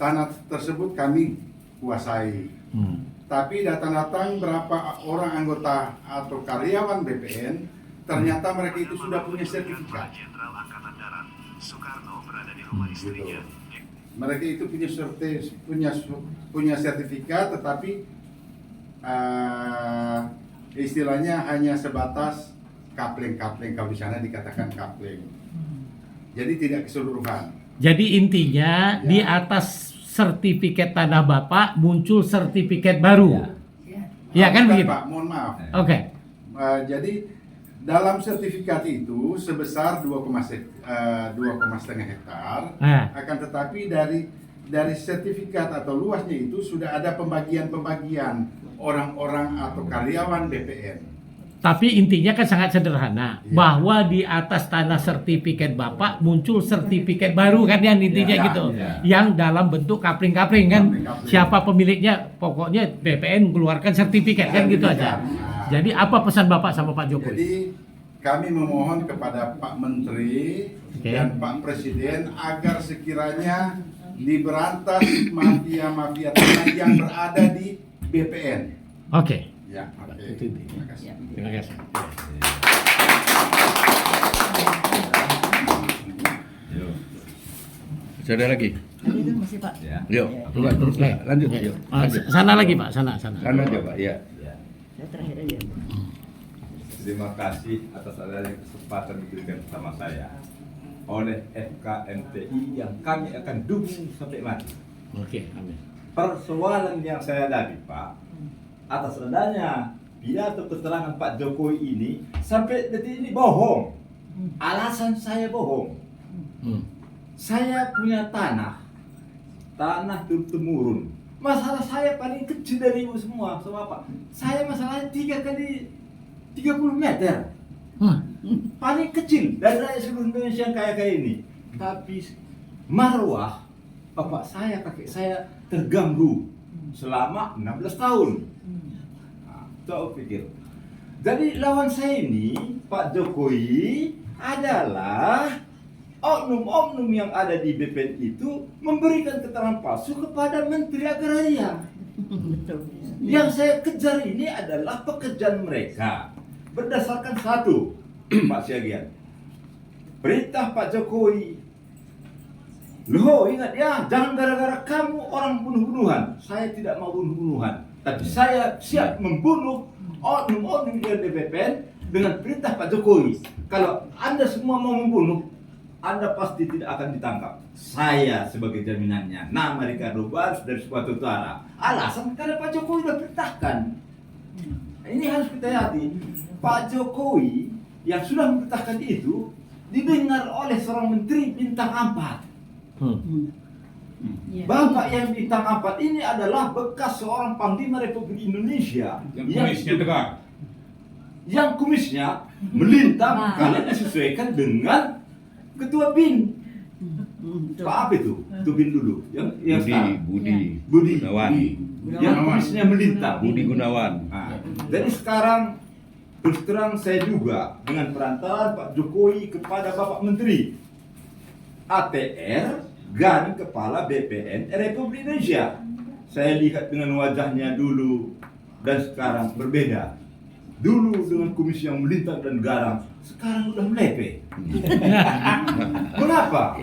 tanah tersebut kami kuasai. Tapi datang-datang berapa orang anggota atau karyawan BPN, ternyata mereka itu sudah punya sertifikat. Gitu. Mereka itu punya sertifikat, tetapi istilahnya hanya sebatas kapleng-kapleng, kalau di sana dikatakan kapleng. Jadi tidak keseluruhan. Jadi intinya di atas sertifikat tanah Bapak muncul sertifikat baru. Ya kan Bukan, begitu? Pak, mohon maaf. Oke. Jadi dalam sertifikat itu sebesar 2,5 hektar. Akan tetapi dari sertifikat atau luasnya itu sudah ada pembagian orang-orang atau karyawan BPN. Tapi intinya kan sangat sederhana, bahwa di atas tanah sertifikat Bapak muncul sertifikat baru kan yang intinya gitu. Yang dalam bentuk kapling-kapling kan. Siapa pemiliknya, pokoknya BPN mengeluarkan sertifikat kan gitu aja. Jadi apa pesan Bapak sama Pak Jokowi? Jadi kami memohon kepada Pak Menteri dan Pak Presiden agar sekiranya diberantas mafia-mafia tanah yang berada di BPN. Oke. Ya, oke. Terima kasih. Terima kasih. Ada lagi? Itu masih Pak. Yuk, coba terus lanjut. Yuk. Sana lagi Pak, sana. Sana aja Pak, ya. Saya terakhir aja. Terima kasih atas adanya kesempatan diberikan sama saya oleh FKMTI yang kami akan dukung sampai mati. Oke, amin. Persoalan yang saya hadapi Pak, atas adanya pidato keterangan Pak Jokowi ini sampai detik ini bohong. Alasan saya bohong. Saya punya tanah turun-temurun. Masalah saya paling kecil dari ibu semua Pak. Saya masalahnya 3 kali 30 meter. Paling kecil dari rakyat seluruh Indonesia yang kaya ini. Tapi marwah bapak saya, kakek saya terganggu selama 16 tahun. Nah, coba pikir. Jadi lawan saya ini, Pak Jokowi adalah oknum-oknum yang ada di BPN itu memberikan keterangan palsu kepada Menteri Agraria. Yang saya kejar ini adalah pekerjaan mereka berdasarkan satu, Pak Syagian, perintah Pak Jokowi. Loh, ingat ya, jangan gara-gara kamu orang bunuh-bunuhan. Saya tidak mau bunuh-bunuhan, tapi saya siap membunuh oknum-oknum yang di BPN dengan perintah Pak Jokowi. Kalau Anda semua mau membunuh, Anda pasti tidak akan ditangkap. Saya sebagai jaminannya, nama Ricardo Barus dari Sumatera Utara. Alasan karena Pak Jokowi sudah perintahkan. Ini harus kita hati. Pak Jokowi yang sudah memerintahkan itu didengar oleh seorang menteri bintang 4. Bapak yang bintang 4 ini adalah bekas seorang Panglima Republik Indonesia Yang kumisnya tegak. yang kumisnya melintang kalau disesuaikan dengan Ketua BIN. Pak apa itu? Ketua BIN dulu. Yang sekarang. Budi Gunawan. Yang kumisnya melintang. Budi Gunawan. Nah, jadi sekarang terus terang saya juga dengan perantaraan Pak Jokowi kepada Bapak Menteri ATR dan Kepala BPN Republik Indonesia. Saya lihat dengan wajahnya dulu dan sekarang berbeda. Dulu dengan kumis yang melintang dan garang, sekarang udah melepeh. Kenapa?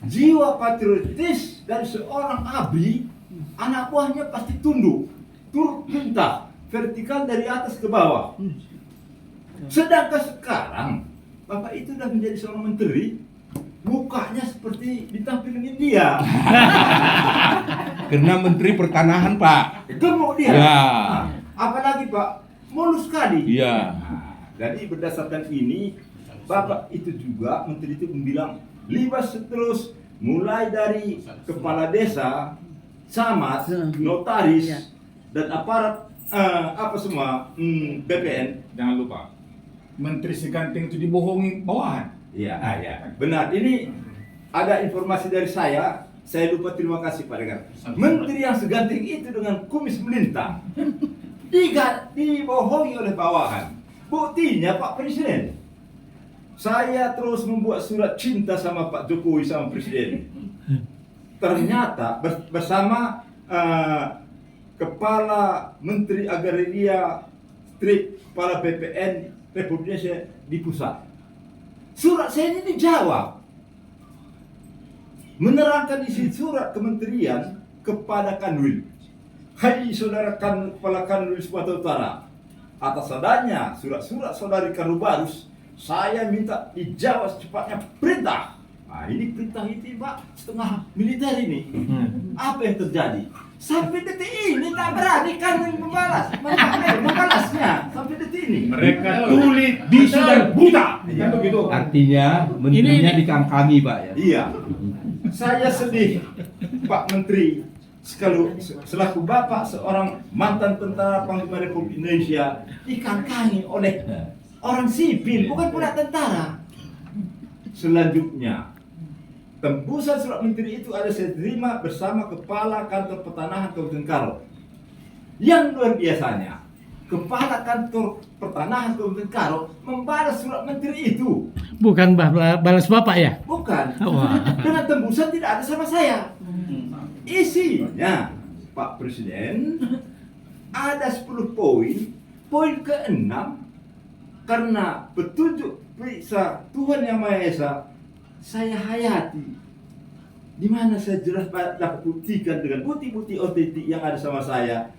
Jiwa patriotis dari seorang ABRI, anak buahnya pasti tunduk, turut perintah, vertikal dari atas ke bawah. Sedangkan sekarang, Bapak itu sudah menjadi seorang menteri, mukanya seperti bintang film India. Karena Menteri Pertanahan, Pak. Gemuk dia. Ya. Nah, apalagi Pak, mulus sekali. Iya. Nah, jadi berdasarkan ini, Bapak itu juga, menteri itu bilang, libas terus mulai dari kepala desa, camat, notaris, dan aparat apa semua BPN. Jangan lupa, menteri seganting itu dibohongi bawahan. Iya, ya, benar. Ini ada informasi dari saya lupa terima kasih Pak Rekan. Menteri yang seganting itu dengan kumis melintang dibohongi oleh bawahan. Buktinya Pak Presiden. Saya terus membuat surat cinta sama Pak Jokowi sama Presiden. Ternyata bersama Kepala Menteri Agraria Kepala BPN Republik Indonesia di pusat. Surat saya ini dijawab. Menerangkan isi surat kementerian kepada Kanwil. Hai saudara Kepala Kanwil Sumatera Utara, atas adanya surat-surat saudari Ricardo Barus, saya minta dijawab secepatnya perintah. Nah, ini perintah itu Pak, setengah militer ini. Apa yang terjadi? Sampai detik ini tak berani Kanwil membalasnya sampai detik ini. Mereka tuli, bisu dan buta. Kan begitu. Artinya menterinya dikangkangi, Pak ya. Iya. Saya sedih, Pak Menteri, selaku Bapak seorang mantan tentara Panglima Republik Indonesia dikangkangi oleh orang sipil, bukan pula tentara. Selanjutnya, tembusan surat menteri itu ada saya terima bersama Kepala Kantor Pertanahan Kabupaten Karo. Yang luar biasanya, Kepala Kantor Pertanahan Kabupaten Karo membalas surat menteri itu. Bukan balas Bapak ya? Bukan. Wah. Dengan tembusan tidak ada sama saya. Isinya, Pak Presiden, ada 10 poin. Poin ke-6, karena petunjuk periksa Tuhan Yang Maha Esa, saya hayati. Di mana saya jelas dapat buktikan dengan bukti-bukti otentik yang ada sama saya.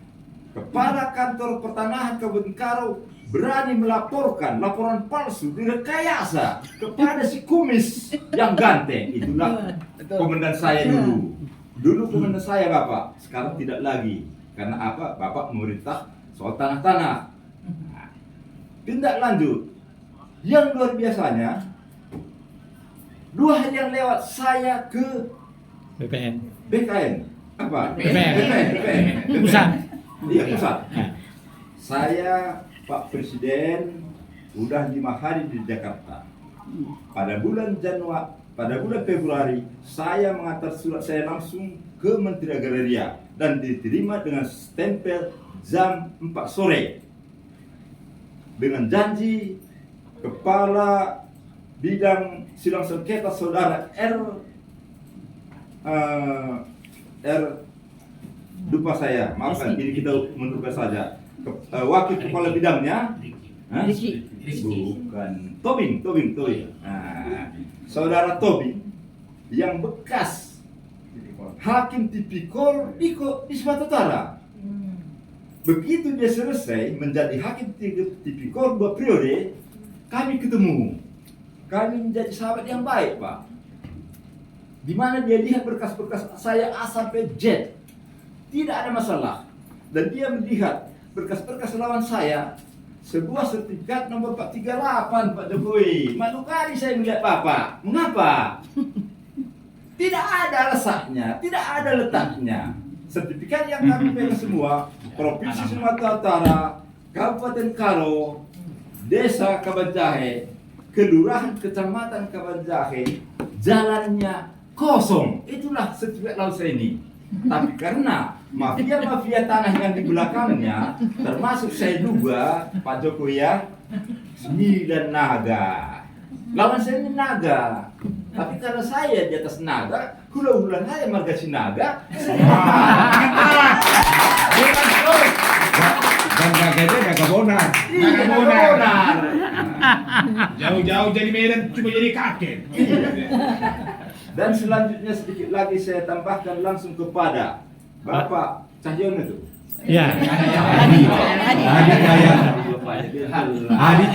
Kepala Kantor Pertanahan Kabupaten Karo berani melaporkan laporan palsu direkayasa kepada si kumis yang ganteng. Itulah komandan saya dulu. Dulu komandan saya Bapak, sekarang tidak lagi. Karena apa? Bapak memerintah soal tanah-tanah. Nah, tindak lanjut. Yang luar biasanya, 2 hari yang lewat saya ke BPN. BKN. Apa? BPN. Pusat. Iya, pusat. Saya Pak Presiden udah 5 hari di Jakarta. Pada bulan pada bulan Februari saya mengantar surat saya langsung ke Menteri Agraria dan diterima dengan stempel jam 4 sore dengan janji Kepala Bidang Sidang Sengketa Saudara lupa saya, maafkan, ini kita menduga saja. Wakil Kepala Bidangnya, hah? Bukan, Tobing. Nah, Saudara Tobing yang bekas Hakim Tipikor di Sumatera Utara. Begitu dia selesai menjadi Hakim Tipikor 2 periode, kami ketemu. Kami menjadi sahabat yang baik, Pak. Di mana dia lihat berkas-berkas saya A sampai Z. Tidak ada masalah. Dan dia melihat berkas-berkas lawan saya, sebuah sertifikat nomor 438 Pak Jokowi. Malu kali saya melihat Bapak. Mengapa? Tidak ada letaknya, tidak ada letaknya. Sertifikat yang kami pegang semua, Provinsi Sumatera Utara, Kabupaten Karo, Desa Kabanjahe, Kelurahan Kecamatan Kabanjahe, jalannya kosong. Itulah sertifikat laut saya ini. Tapi karena mafia-mafia tanah yang di belakangnya, termasuk saya duga Pak Jokowi ya, 9 naga. Lawan saya ini naga. Tapi karena saya di atas naga, hula-hula saya marga si naga. Dan naganya naga bonar. Naga bonar. Jauh-jauh jadi Medan cuma jadi kakek. Dan selanjutnya sedikit lagi saya tambahkan langsung kepada Bapak Cahyono itu. Ya. Hadi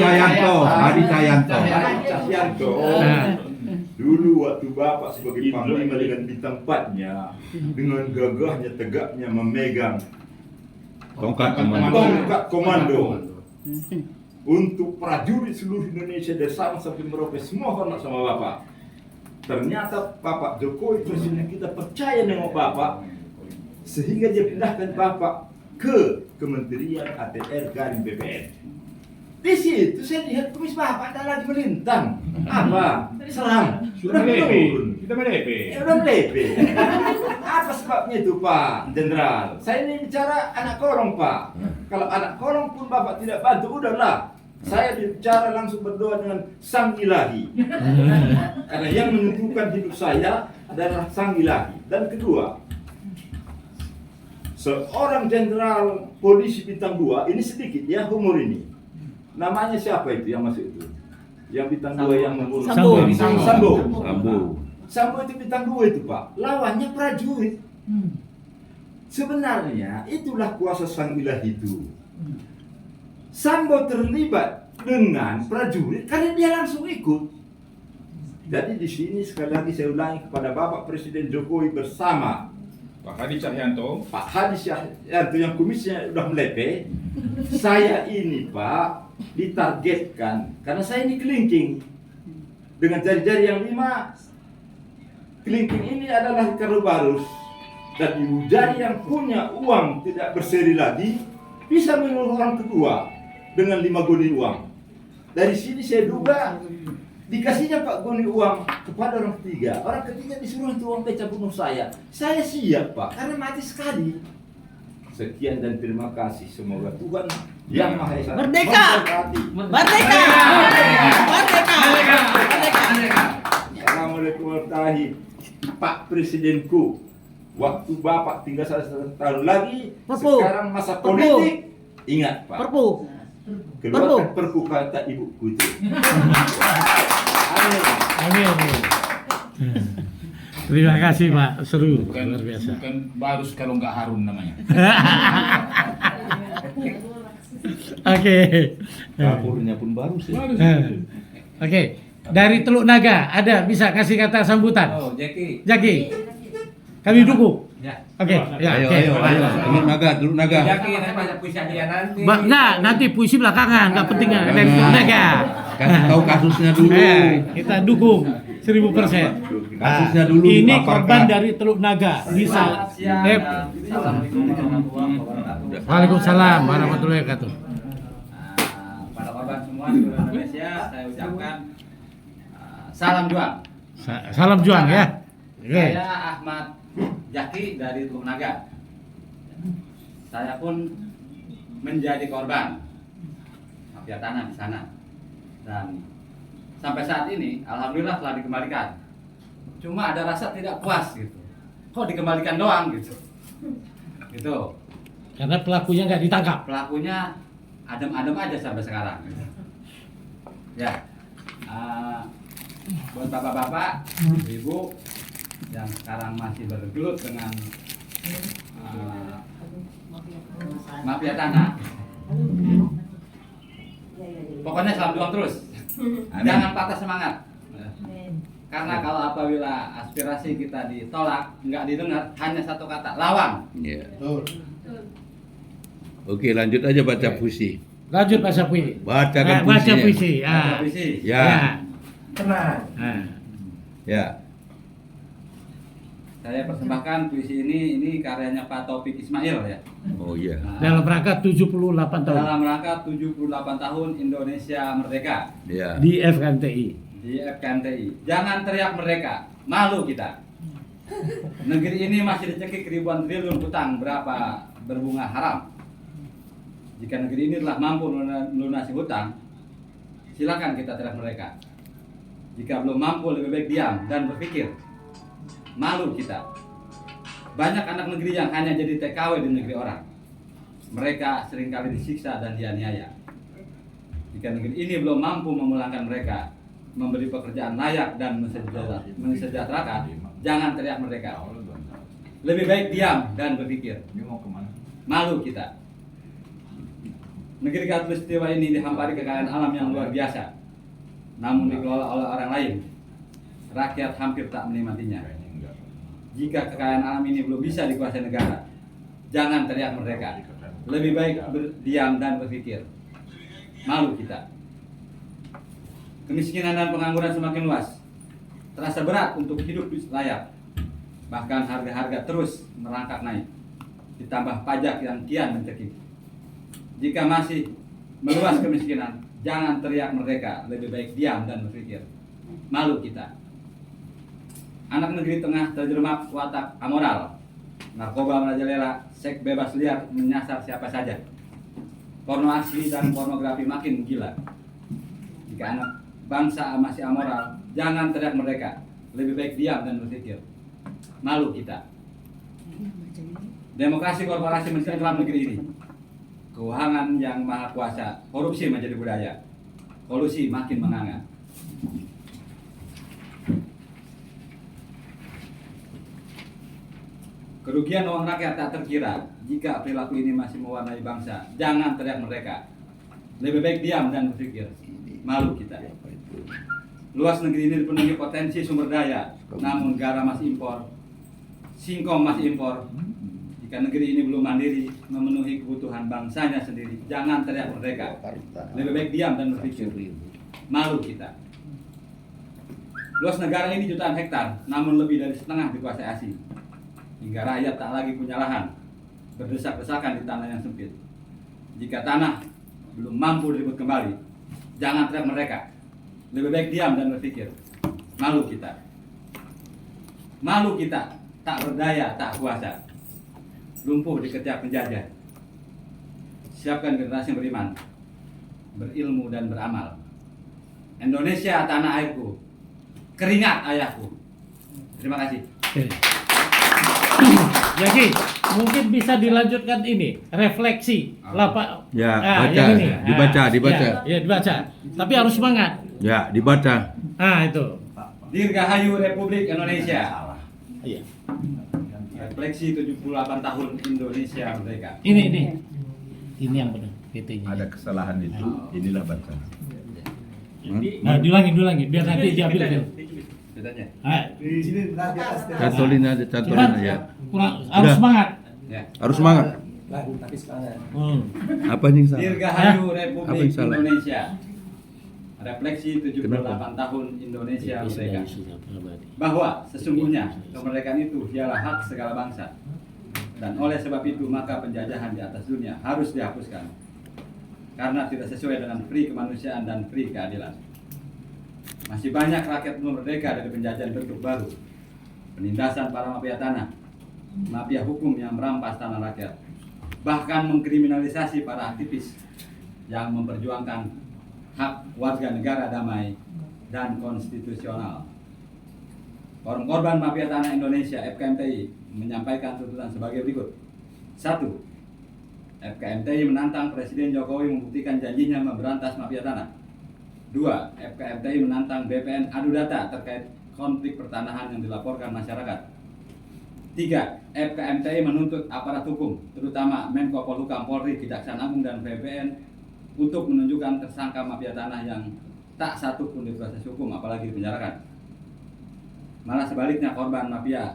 Cahyanto. Dulu waktu Bapak sebagai panglima dengan bintang 4-nya, dengan gagahnya, tegaknya memegang Tongkat komando untuk prajurit seluruh Indonesia dari Sabang sampai Merauke, semua hormat sama Bapak. Ternyata Bapak Jokowi presiden kita percaya dengan Bapak, sehingga dia pindahkan Bapak ke Kementerian ATR garing BPN. Di situ saya lihat kumis Bapak tak lagi melintang. Apa? Seram. Sudah melepe. Kita melepe. Udah melepe. Apa sebabnya itu Pak Jenderal? Saya ini bicara anak kolong Pak. Kalau anak kolong pun Bapak tidak bantu, udahlah. Saya bicara langsung berdoa dengan Sang Ilahi. Karena yang menentukan hidup saya adalah Sang Ilahi. Dan kedua, seorang jenderal polisi bintang 2, ini sedikit ya humor ini. Namanya siapa itu yang masuk itu? Yang bintang 2 yang membunuh Sambo itu bintang 2 itu Pak. Lawannya prajurit. Sebenarnya itulah kuasa Sang Ilahi itu. Sambo terlibat dengan prajurit karena dia langsung ikut. Jadi di sini sekali lagi saya ulangi kepada Bapak Presiden Jokowi bersama Pak Hadi Cahyanto yang kumisnya udah melepe. Saya ini Pak ditargetkan karena saya ini kelingking dengan jari-jari yang 5. Kelingking ini adalah ikan barus dan ibu jari yang punya uang tidak berseri lagi bisa menyuruh orang kedua dengan 5 goni uang. Dari sini saya duga dikasihnya Pak goni uang kepada orang ketiga. Orang ketiga disuruh itu uang beca bunuh saya. Saya siap Pak karena mati sekali. Sekian dan terima kasih. Semoga Tuhan Yang Maha Esa Merdeka! memberkati. Merdeka! Assalamualaikum warahmatullahi wabarakatuh. Pak Presidenku, waktu Bapak tinggal 1 tahun lagi, Perpu. sekarang masa Perpu. politik, ingat Pak, Perpu. keluarkan perpu kata ibuku itu. Amin. Amin. Terima kasih Pak, seru, bukan luar biasa. bukan barus kalau nggak harum namanya. Oke. Dapurnya pun baru sih. Oke. Dari Teluk Naga ada bisa kasih kata sambutan? Oh, Jackie. Jaki. Kami dukung. Ya. Oke. Ya, Ayo, oke. ayo. Teluk Naga. Jackie nanti banyak puisi dia nanti. Enggak, nanti puisi belakangan, enggak penting dari Teluk Naga. Kasih tahu kasusnya dulu. Kita dukung 1000%. Kasusnya dulu Ini dipaparkan. korban dari Teluk Naga. Bisa. Assalamualaikum warahmatullahi wabarakatuh. Waalaikumsalam warahmatullahi wabarakatuh. Para korban semua di seluruh Indonesia, saya ucapkan salam juang. Salam juang ya. Oke. Saya Ahmad Jaki dari Teluk Naga. Saya pun menjadi korban mafia tanah di sana. Dan sampai saat ini alhamdulillah telah dikembalikan. Cuma ada rasa tidak puas gitu. Kok dikembalikan doang gitu. Gitu. Karena pelakunya nggak ditangkap. Pelakunya adem-adem aja sampai sekarang. Ya. Buat bapak-bapak, ibu yang sekarang masih bergelut dengan mafia tanah, pokoknya salam juang terus. Jangan patah semangat. Karena kalau apabila aspirasi kita ditolak, nggak didengar, hanya satu kata, lawan. Ya. Oke, lanjut aja baca puisi. Lanjut baca puisi. Bacakan Baca puisinya. puisi. Baca puisi. Ya. Tenang. Ya. Saya persembahkan puisi ini karyanya Pak Taufik Ismail ya. Oh iya. Dalam rangka 78 tahun Dalam rangka 78 tahun Indonesia Merdeka Ya. di FKMTI. di FKMTI. Jangan teriak merdeka, malu kita. Negeri ini masih dicekik ribuan triliun hutang berapa berbunga haram. Jika negeri ini telah mampu melunasi hutang, silakan kita teriak mereka. Jika belum mampu, lebih baik diam dan berpikir. Malu kita. Banyak anak negeri yang hanya jadi TKW di negeri orang. Mereka seringkali disiksa dan dianiaya. Jika negeri ini belum mampu memulangkan mereka, memberi pekerjaan layak dan mensejahterakan, jangan teriak mereka. Lebih baik diam dan berpikir. Malu kita. Negeri Katulistiwa ini dihampari kekayaan alam yang luar biasa, namun dikelola oleh orang lain. Rakyat hampir tak menikmatinya. Jika kekayaan alam ini belum bisa dikuasai negara, jangan teriak mereka. Lebih baik berdiam dan berpikir. Malu kita. Kemiskinan dan pengangguran semakin luas. Terasa berat untuk hidup layak. Bahkan harga-harga terus merangkak naik. Ditambah pajak yang kian mencekik. Jika masih meluas kemiskinan, jangan teriak merdeka. Lebih baik diam dan berpikir. Malu kita. Anak negeri tengah terjerembab watak amoral. Narkoba merajalela, seks bebas liar menyasar siapa saja. Porno asli dan pornografi makin gila. Jika anak bangsa masih amoral, jangan teriak mereka. Lebih baik diam dan berpikir. Malu kita. Demokrasi korporasi mencari dalam negeri ini. Keuangan yang maha kuasa, korupsi menjadi budaya. Kolusi makin menganga. Kerugian uang rakyat tak terkira. Jika perilaku ini masih mewarnai bangsa, jangan teriak mereka. Lebih baik diam dan berpikir. Malu kita. Luas negeri ini dipenuhi potensi sumber daya, namun garam masih impor, singkong masih impor. Jika negeri ini belum mandiri memenuhi kebutuhan bangsanya sendiri, jangan teriak merdeka. Lebih baik diam dan berpikir. Malu kita. Luas negara ini jutaan hektar, namun lebih dari setengah dikuasai asing. Hingga rakyat tak lagi punya lahan, berdesak-desakan di tanah yang sempit. Jika tanah belum mampu direbut kembali, jangan teriak mereka. Lebih baik diam dan berpikir. Malu kita. Malu kita, tak berdaya, tak kuasa. Lumpuh dikejar penjajah. Siapkan generasi beriman, berilmu dan beramal. Indonesia tanah airku, keringat ayahku. Terima kasih. Jadi mungkin bisa dilanjutkan ini refleksi Ya, baca, yang ini. dibaca. Ya, dibaca. Tapi harus semangat. Ya, dibaca. Itu. Dirgahayu Republik Indonesia. Iya. Refleksi 78 tahun Indonesia Merdeka. Ini yang benar PT-nya. Ada kesalahan itu, inilah baca. Nah, diulangi biar nanti diambil. Ceritanya. Cantolin aja. Kurang harus Udah. semangat. Ya. Harus semangat. Apa yang salah? Dirgahayu Apa Republik yang salah? Indonesia. Refleksi 78 Kenapa? tahun Indonesia Merdeka. Bahwa sesungguhnya kemerdekaan itu ialah hak segala bangsa. Dan oleh sebab itu maka penjajahan di atas dunia harus dihapuskan. Karena tidak sesuai dengan pri kemanusiaan dan pri keadilan. Masih banyak rakyat belum merdeka dari penjajahan bentuk baru. Penindasan para mafia tanah, mafia hukum yang merampas tanah rakyat, bahkan mengkriminalisasi para aktivis yang memperjuangkan hak warga negara damai dan konstitusional. Forum Korban Mafia Tanah Indonesia (FKMTI) menyampaikan tuntutan sebagai berikut. 1. FKMTI menantang Presiden Jokowi membuktikan janjinya memberantas mafia tanah. 2. FKMTI menantang BPN adu data terkait konflik pertanahan yang dilaporkan masyarakat. 3. FKMTI menuntut aparat hukum, terutama Menko Polhukam, Polri, Kejaksaan Agung, dan BPN untuk menunjukkan tersangka mafia tanah yang tak satu pun diproses hukum, apalagi dipenjarakan. Malah sebaliknya, korban mafia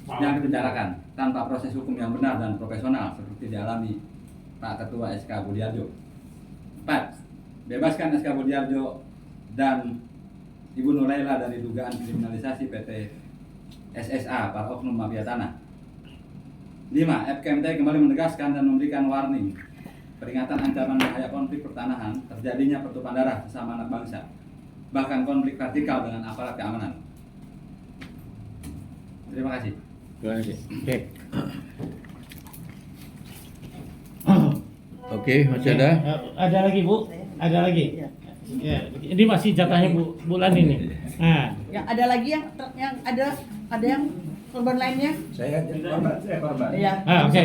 yang dipenjarakan tanpa proses hukum yang benar dan profesional seperti dialami Pak Ketua SK Budiarjo. 4. Bebaskan SK Budiarjo dan Ibu Nuraila dari dugaan kriminalisasi PT SSA para oknum mafia tanah. 5. FKMTI kembali menegaskan dan memberikan warning peringatan ancaman bahaya konflik pertanahan, terjadinya pertumpahan darah sesama anak bangsa, bahkan konflik vertikal dengan aparat keamanan. Terima kasih. Terima kasih. Oke. Oke, masih ada? Ada lagi Bu? Ada lagi? Ya, ini masih jatahnya Bu Lani nih. Nah, Yang ada lagi yang ada yang korban lainnya? Saya korban. Iya. oke.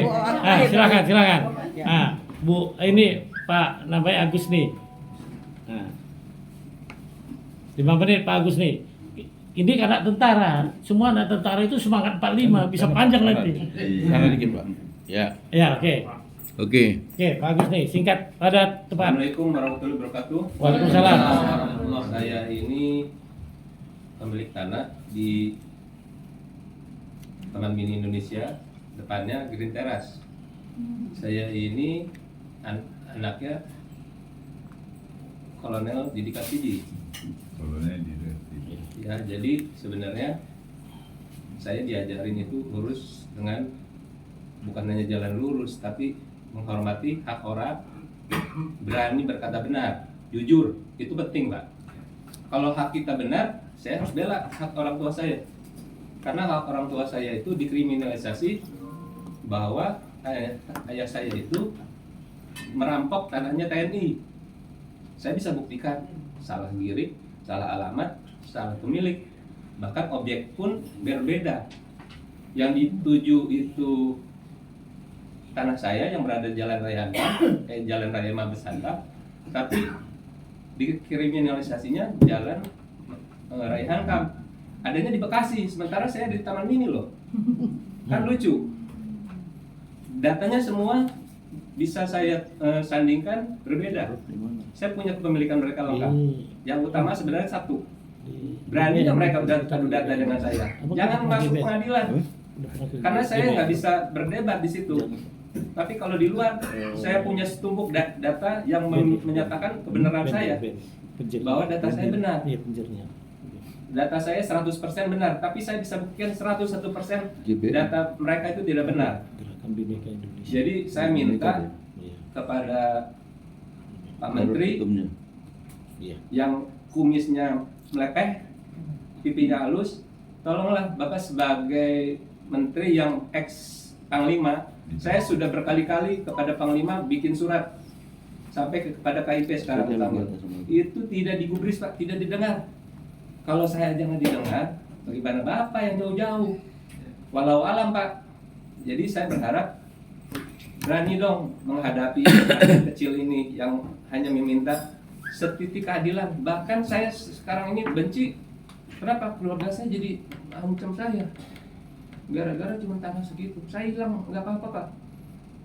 Silakan. Ya. Bu, ini Pak namanya Agus nih. Nah, 5 menit Pak Agus nih. Ini karena tentara, semua anak tentara itu semangat 45, bisa panjang nanti. Sana dikit Pak. Ya. Ya, oke. Oke. Oke, Pak Agus nih, singkat pada tepat. Assalamualaikum warahmatullahi wabarakatuh. Waalaikumsalam. Warahmatullahi. Saya ini pemilik tanah di Taman Mini Indonesia, depannya Green Terrace. Saya ini anaknya Kolonel Didi Kasidi. Ya, jadi sebenarnya saya diajarin itu lurus dengan bukan hanya jalan lurus, tapi menghormati hak orang, berani berkata benar, jujur, itu penting Pak. Kalau hak kita benar, saya harus bela hak orang tua saya. Karena hak orang tua saya itu dikriminalisasi bahwa ayah saya itu merampok tanahnya TNI. Saya bisa buktikan salah giring, salah alamat, salah pemilik, bahkan objek pun berbeda. Yang dituju itu tanah saya yang berada di Jalan Raya Jalan Raya Mabes Hanta, tapi dikriminalisasinya Jalan Raya Hankam. Adanya di Bekasi, sementara saya di Taman Mini loh. Kan lucu. Datanya semua bisa saya sandingkan berbeda. Saya punya kepemilikan mereka lengkap. Yang utama sebenarnya satu, beraninya mereka adu data dengan saya. Jangan masuk pengadilan, karena saya nggak bisa berdebat di situ. Tapi kalau di luar, saya punya setumpuk data yang menyatakan kebenaran saya, bahwa data saya benar. Data saya 100% benar, tapi saya bisa buktikan 101% data mereka itu tidak benar. Jadi saya minta kepada Pak Menteri yang kumisnya melepeh, pipinya halus, tolonglah Bapak sebagai Menteri yang ex-Panglima, saya sudah berkali-kali kepada Panglima bikin surat sampai kepada KIP sekarang utama. Itu tidak digubris Pak, tidak didengar. Kalau saya jangan didengar, bagaimana Bapak yang jauh-jauh? Walau alam Pak. Jadi saya berharap berani dong menghadapi rakyat kecil ini yang hanya meminta setitik keadilan. Bahkan saya sekarang ini benci. Kenapa? Keluarga saya jadi ancam saya. Gara-gara cuma tanah segitu. Saya hilang, nggak apa-apa Pak.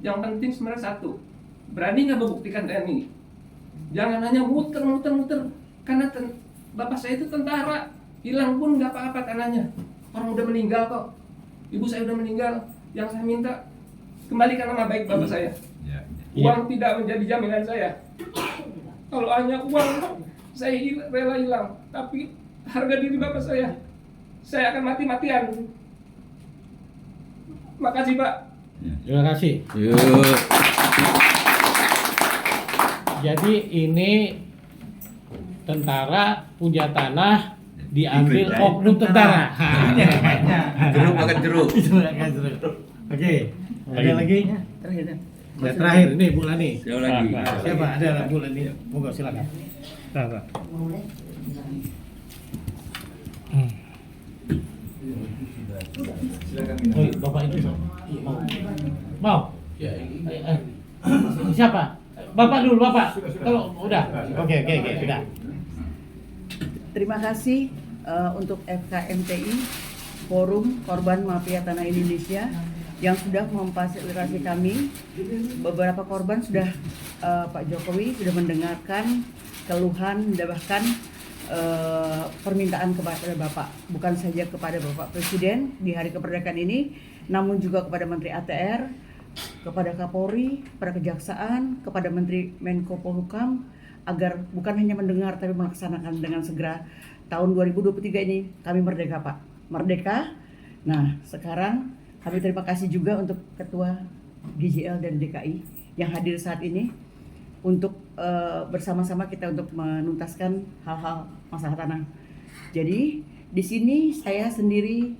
Yang penting sebenarnya satu, berani nggak membuktikan TNI. Jangan hanya muter. Karena bapak saya itu tentara, hilang pun nggak apa-apa tanahnya. Orang udah meninggal kok. Ibu saya udah meninggal. Yang saya minta, kembalikan nama baik bapak saya. Uang tidak menjadi jaminan saya. Kalau hanya uang, saya rela hilang. Tapi harga diri bapak saya akan mati-matian. Makasih Pak. Terima kasih. Jadi ini tentara punya tanah diambil oknum tentara. Jeruk makan jeruk. Oke, ada lagi? Terakhir. Ya, terakhir ini Bu Lani. Siapa lagi? Siapa? Ada Bu Lani. Monggo silakan. Oh, Bapak itu mau? Siapa? Bapak dulu, Bapak. Kalau udah. Oke, sudah. Terima kasih untuk FKMTI, Forum Korban Mafia Tanah Indonesia, yang sudah memfasilitasi kami. Beberapa korban sudah Pak Jokowi sudah mendengarkan keluhan, bahkan permintaan kepada Bapak, bukan saja kepada Bapak Presiden di hari kemerdekaan ini, namun juga kepada Menteri ATR, kepada Kapolri, kepada Kejaksaan, kepada Menteri Menko Polhukam, agar bukan hanya mendengar tapi melaksanakan dengan segera. Tahun 2023 ini kami merdeka, Pak. Merdeka. Nah, sekarang kami terima kasih juga untuk Ketua GJL dan DKI yang hadir saat ini untuk bersama-sama kita untuk menuntaskan hal-hal masalah tanah. Jadi di sini saya sendiri,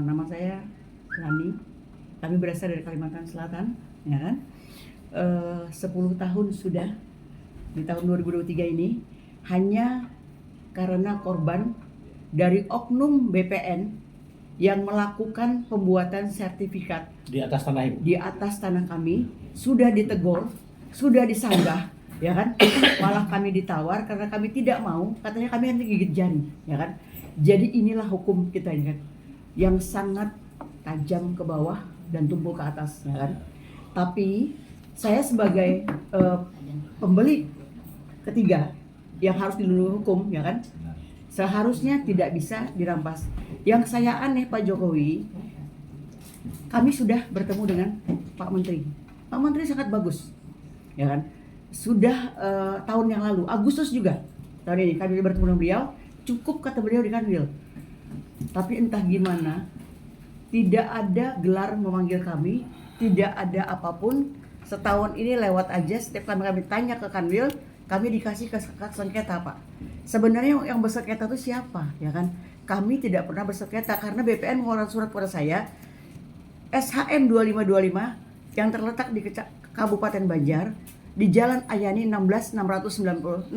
nama saya Lani. Kami berasal dari Kalimantan Selatan, ya kan? 10 tahun sudah di tahun 2023 ini, hanya karena korban dari oknum BPN yang melakukan pembuatan sertifikat Di atas tanah Ibu. di atas tanah kami, sudah ditegur, sudah disanggah, ya kan? Malah kami ditawar karena kami tidak mau, katanya kami nanti gigit jari, ya kan? Jadi inilah hukum kita ini kan, yang sangat tajam ke bawah dan tumpul ke atas, ya kan? Tapi saya sebagai pembeli ketiga yang harus dilindungi hukum, ya kan? Seharusnya tidak bisa dirampas. Yang saya aneh Pak Jokowi, kami sudah bertemu dengan Pak Menteri. Pak Menteri sangat bagus, ya kan? Sudah tahun yang lalu, Agustus juga tahun ini kami bertemu dengan beliau. Cukup kata beliau di Kanwil. Tapi entah gimana, tidak ada gelar memanggil kami, tidak ada apapun. Setahun ini lewat aja, setiap kami tanya ke Kanwil, kami dikasih ke sengketa, Pak. Sebenarnya yang bersengketa itu siapa, ya kan? Kami tidak pernah bersengketa karena BPN mengeluarkan surat pada saya SHM 2525 yang terletak di Kabupaten Banjar di Jalan Ayani 16696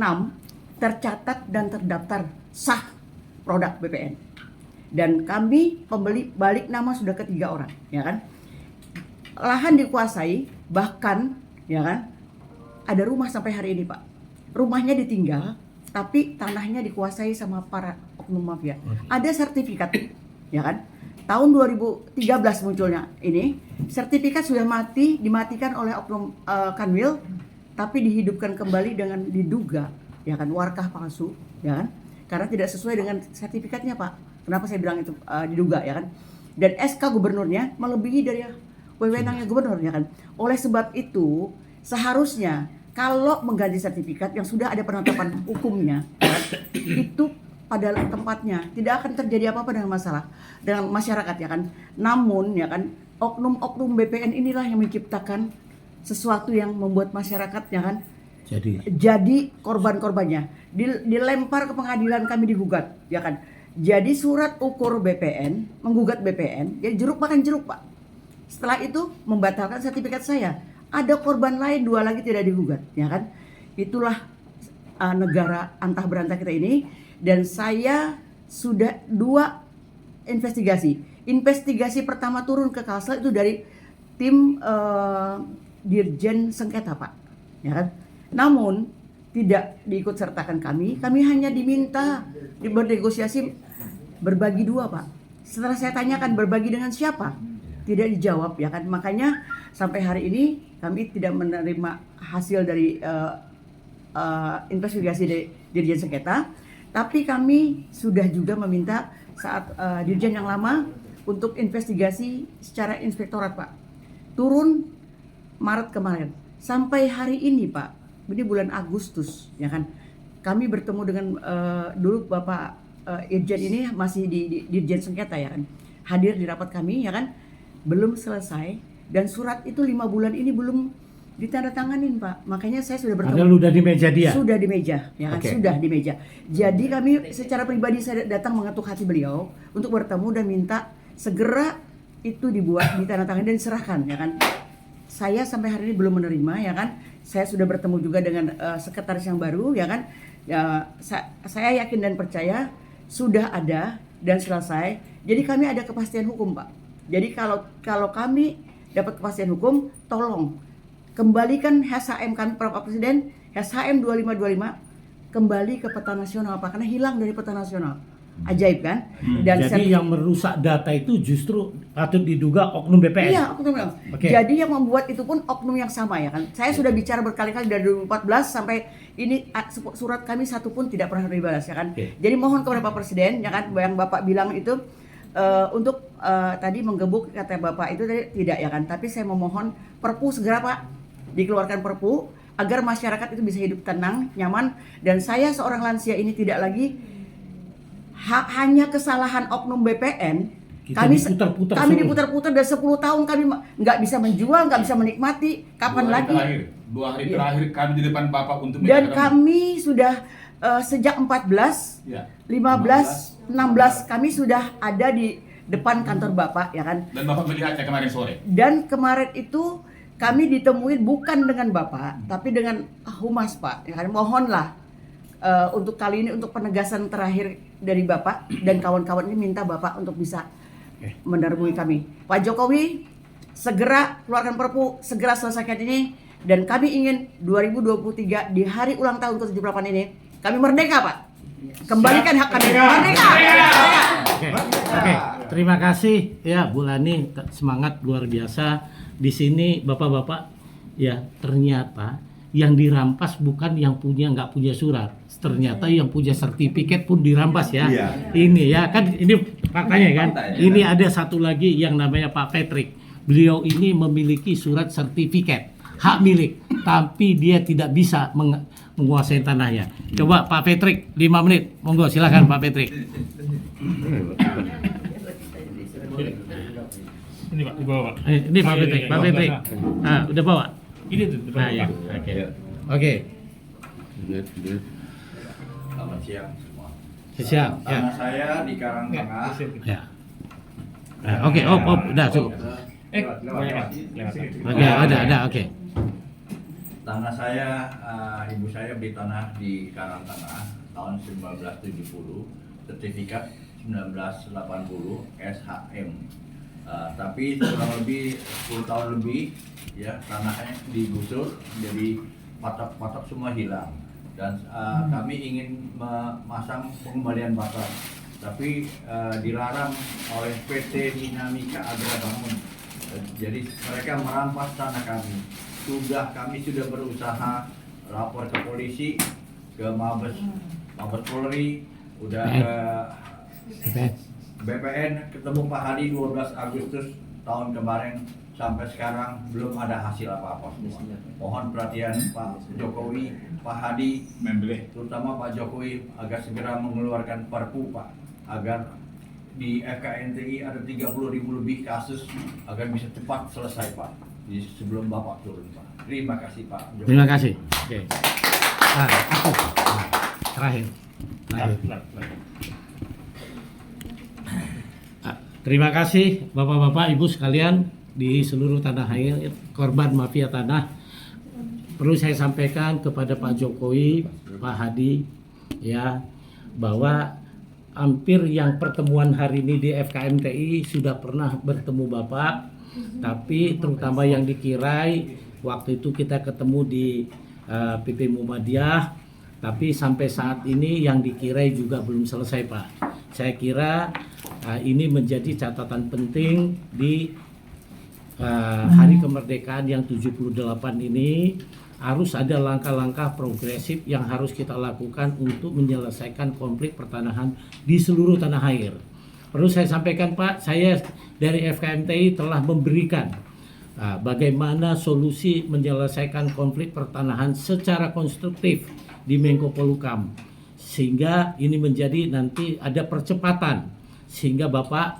tercatat dan terdaftar sah produk BPN. Dan kami pembeli balik nama sudah ketiga orang, ya kan? Lahan dikuasai, bahkan, ya kan? Ada rumah sampai hari ini, Pak. Rumahnya ditinggal, tapi tanahnya dikuasai sama para oknum mafia. Ada sertifikat, ya kan? Tahun 2013 munculnya ini, sertifikat sudah dimatikan oleh oknum Kanwil, tapi dihidupkan kembali dengan diduga, ya kan, warkah palsu, ya kan? Karena tidak sesuai dengan sertifikatnya, Pak. Kenapa saya bilang itu diduga, ya kan? Dan SK gubernurnya melebihi dari wewenangnya gubernur, ya kan? Oleh sebab itu, seharusnya kalau mengganti sertifikat yang sudah ada penetapan hukumnya, ya, itu pada tempatnya, tidak akan terjadi apa-apa dengan dengan masyarakat, ya kan. Namun, ya kan, oknum-oknum BPN inilah yang menciptakan sesuatu yang membuat masyarakat, ya kan, jadi korban-korbannya. Dilempar ke pengadilan, kami digugat, ya kan. Jadi surat ukur BPN, menggugat BPN, jadi jeruk makan jeruk, Pak. Setelah itu membatalkan sertifikat saya. Ada korban lain 2 lagi tidak digugat, ya kan? Itulah negara antah berantah kita ini. Dan saya sudah 2 investigasi. Investigasi pertama turun ke Kalsel itu dari tim Dirjen Sengketa, Pak, ya kan? Namun tidak diikut sertakan kami hanya diminta bernegosiasi berbagi 2, Pak. Setelah saya tanyakan berbagi dengan siapa, tidak dijawab, ya kan? Makanya sampai hari ini kami tidak menerima hasil dari investigasi dari Dirjen Sengketa, tapi kami sudah juga meminta saat Dirjen yang lama untuk investigasi secara inspektorat, Pak. Turun Maret kemarin sampai hari ini, Pak. Ini bulan Agustus, ya kan? Kami bertemu dengan dulu Bapak Irjen ini masih di Dirjen Sengketa, ya kan? Hadir di rapat kami, ya kan? Belum selesai, dan surat itu 5 bulan ini belum ditandatanganin Pak. Makanya saya sudah bertemu. Padahal udah di meja dia. Sudah di meja, ya kan? Oke. Sudah di meja. Jadi kami secara pribadi saya datang mengetuk hati beliau untuk bertemu dan minta segera itu dibuat, ditandatangani dan diserahkan, ya kan? Saya sampai hari ini belum menerima, ya kan? Saya sudah bertemu juga dengan sekretaris yang baru, ya kan? Ya, saya yakin dan percaya sudah ada dan selesai. Jadi kami ada kepastian hukum, Pak. Jadi kalau kami dapat kepastian hukum, tolong kembalikan HSHM kami Pak Presiden, HSHM 2525 kembali ke peta nasional Pak, karena hilang dari peta nasional. Ajaib kan? Dan Jadi yang merusak data itu justru patut diduga oknum BPN. Iya, oknum. Oke. Jadi yang membuat itu pun oknum yang sama, ya kan. Saya sudah bicara berkali-kali dari 2014 sampai ini surat kami satu pun tidak pernah dibalas, ya kan. Oke. Jadi mohon kepada Pak Presiden, ya kan, yang Bapak bilang itu untuk tadi menggebuk kata Bapak itu tadi tidak, ya kan. Tapi saya memohon Perpu segera Pak, dikeluarkan Perpu agar masyarakat itu bisa hidup tenang, nyaman, dan saya seorang lansia ini tidak lagi hanya kesalahan oknum BPN. Kita diputar-putar Kami semua. diputar-putar dan 10 tahun kami nggak bisa menjual, nggak bisa menikmati. Kapan lagi? 2 hari terakhir kami di depan Bapak untuk Dan menyatakan- kami sudah sejak 14, Ya. 15, 16 kami sudah ada di depan kantor Bapak, ya kan. Dan Bapak melihatnya kemarin sore. Dan kemarin itu kami ditemuin bukan dengan Bapak, tapi dengan Humas Pak. Ya kan, mohonlah untuk kali ini untuk penegasan terakhir dari Bapak dan kawan-kawan ini minta Bapak untuk bisa menemui kami. Pak Jokowi segera keluarkan Perpu, segera selesaikan ini, dan kami ingin 2023 di hari ulang tahun ke-78 ini kami merdeka Pak. Kembalikan hak kami merdeka. Oke. Terima kasih ya Bu Lani, semangat luar biasa di sini Bapak-bapak. Ya, ternyata yang dirampas bukan yang nggak punya surat, ternyata yang punya sertifikat pun dirampas ya. Iya. Ini ya kan, ini faktanya kan. Fakta, ya. Ini ada satu lagi yang namanya Pak Patrick. Beliau ini memiliki surat sertifikat hak milik, tapi dia tidak bisa menguasai tanahnya. Coba Pak Patrick 5 menit, monggo silakan Pak Patrick. Ini Pak, di bawah Pak. Ini Pak Patrick, Pak Patrick. Ah, udah bawa. Ini tuh depan Ah, ya. Bapak. Oke. Oke. Selamat siang semua. Siap. Ya. Tanah saya di Karangtengah. Ya. Oke, udah cukup. Lewat. Oke, ada, oke. Tanah saya, ibu saya beli tanah di Karangtengah tahun 1970, sertifikat 1980 SHM. Tapi kurang lebih 10 tahun lebih ya tanahnya digusur, jadi patok-patok semua hilang. Dan kami ingin memasang pengembalian batas, tapi dilarang oleh PT Dinamika Agra Bangun. Jadi mereka merampas tanah kami. Kami sudah berusaha lapor ke polisi, ke Mabes Polri, udah ke BPN, ketemu Pak Hadi 12 Agustus tahun kemarin, sampai sekarang belum ada hasil apa-apa semua. Mohon perhatian Pak Jokowi, Pak Hadi, terutama Pak Jokowi agar segera mengeluarkan Perpu Pak, agar di FKNTI ada 30.000 lebih kasus agar bisa cepat selesai Pak, sebelum Bapak turun Pak. Terima kasih Pak Jokowi. Terima kasih. Oke. Aku terakhir. Terima kasih Bapak-bapak, Ibu sekalian di seluruh tanah air, korban mafia tanah. Perlu saya sampaikan kepada Pak Jokowi, Pak Hadi, ya, bahwa hampir yang pertemuan hari ini di FKMTI sudah pernah bertemu Bapak, tapi terutama yang di Kirai, waktu itu kita ketemu di PP Muhammadiyah, tapi sampai saat ini yang di Kirai juga belum selesai Pak. Saya kira ini menjadi catatan penting di hari kemerdekaan yang 78 ini. Harus ada langkah-langkah progresif yang harus kita lakukan untuk menyelesaikan konflik pertanahan di seluruh tanah air. Perlu saya sampaikan Pak, saya dari FKMTI telah memberikan bagaimana solusi menyelesaikan konflik pertanahan secara konstruktif di Menko Polhukam, sehingga ini menjadi nanti ada percepatan, sehingga Bapak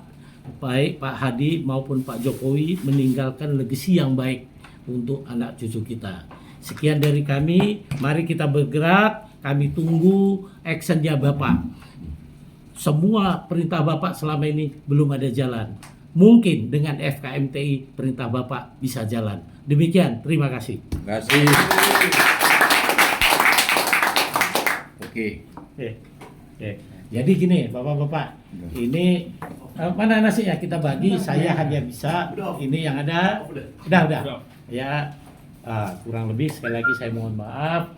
baik Pak Hadi maupun Pak Jokowi meninggalkan legasi yang baik untuk anak cucu kita. Sekian dari kami, mari kita bergerak, kami tunggu actionnya Bapak. Semua perintah Bapak selama ini belum ada jalan. Mungkin dengan FKMTI perintah Bapak bisa jalan. Demikian, terima kasih. Terima kasih. Oke. Oke. Jadi gini, Bapak-bapak, ini mana nasinya kita bagi. Saya hanya bisa ini yang ada. Udah. Ya, kurang lebih sekali lagi saya mohon maaf.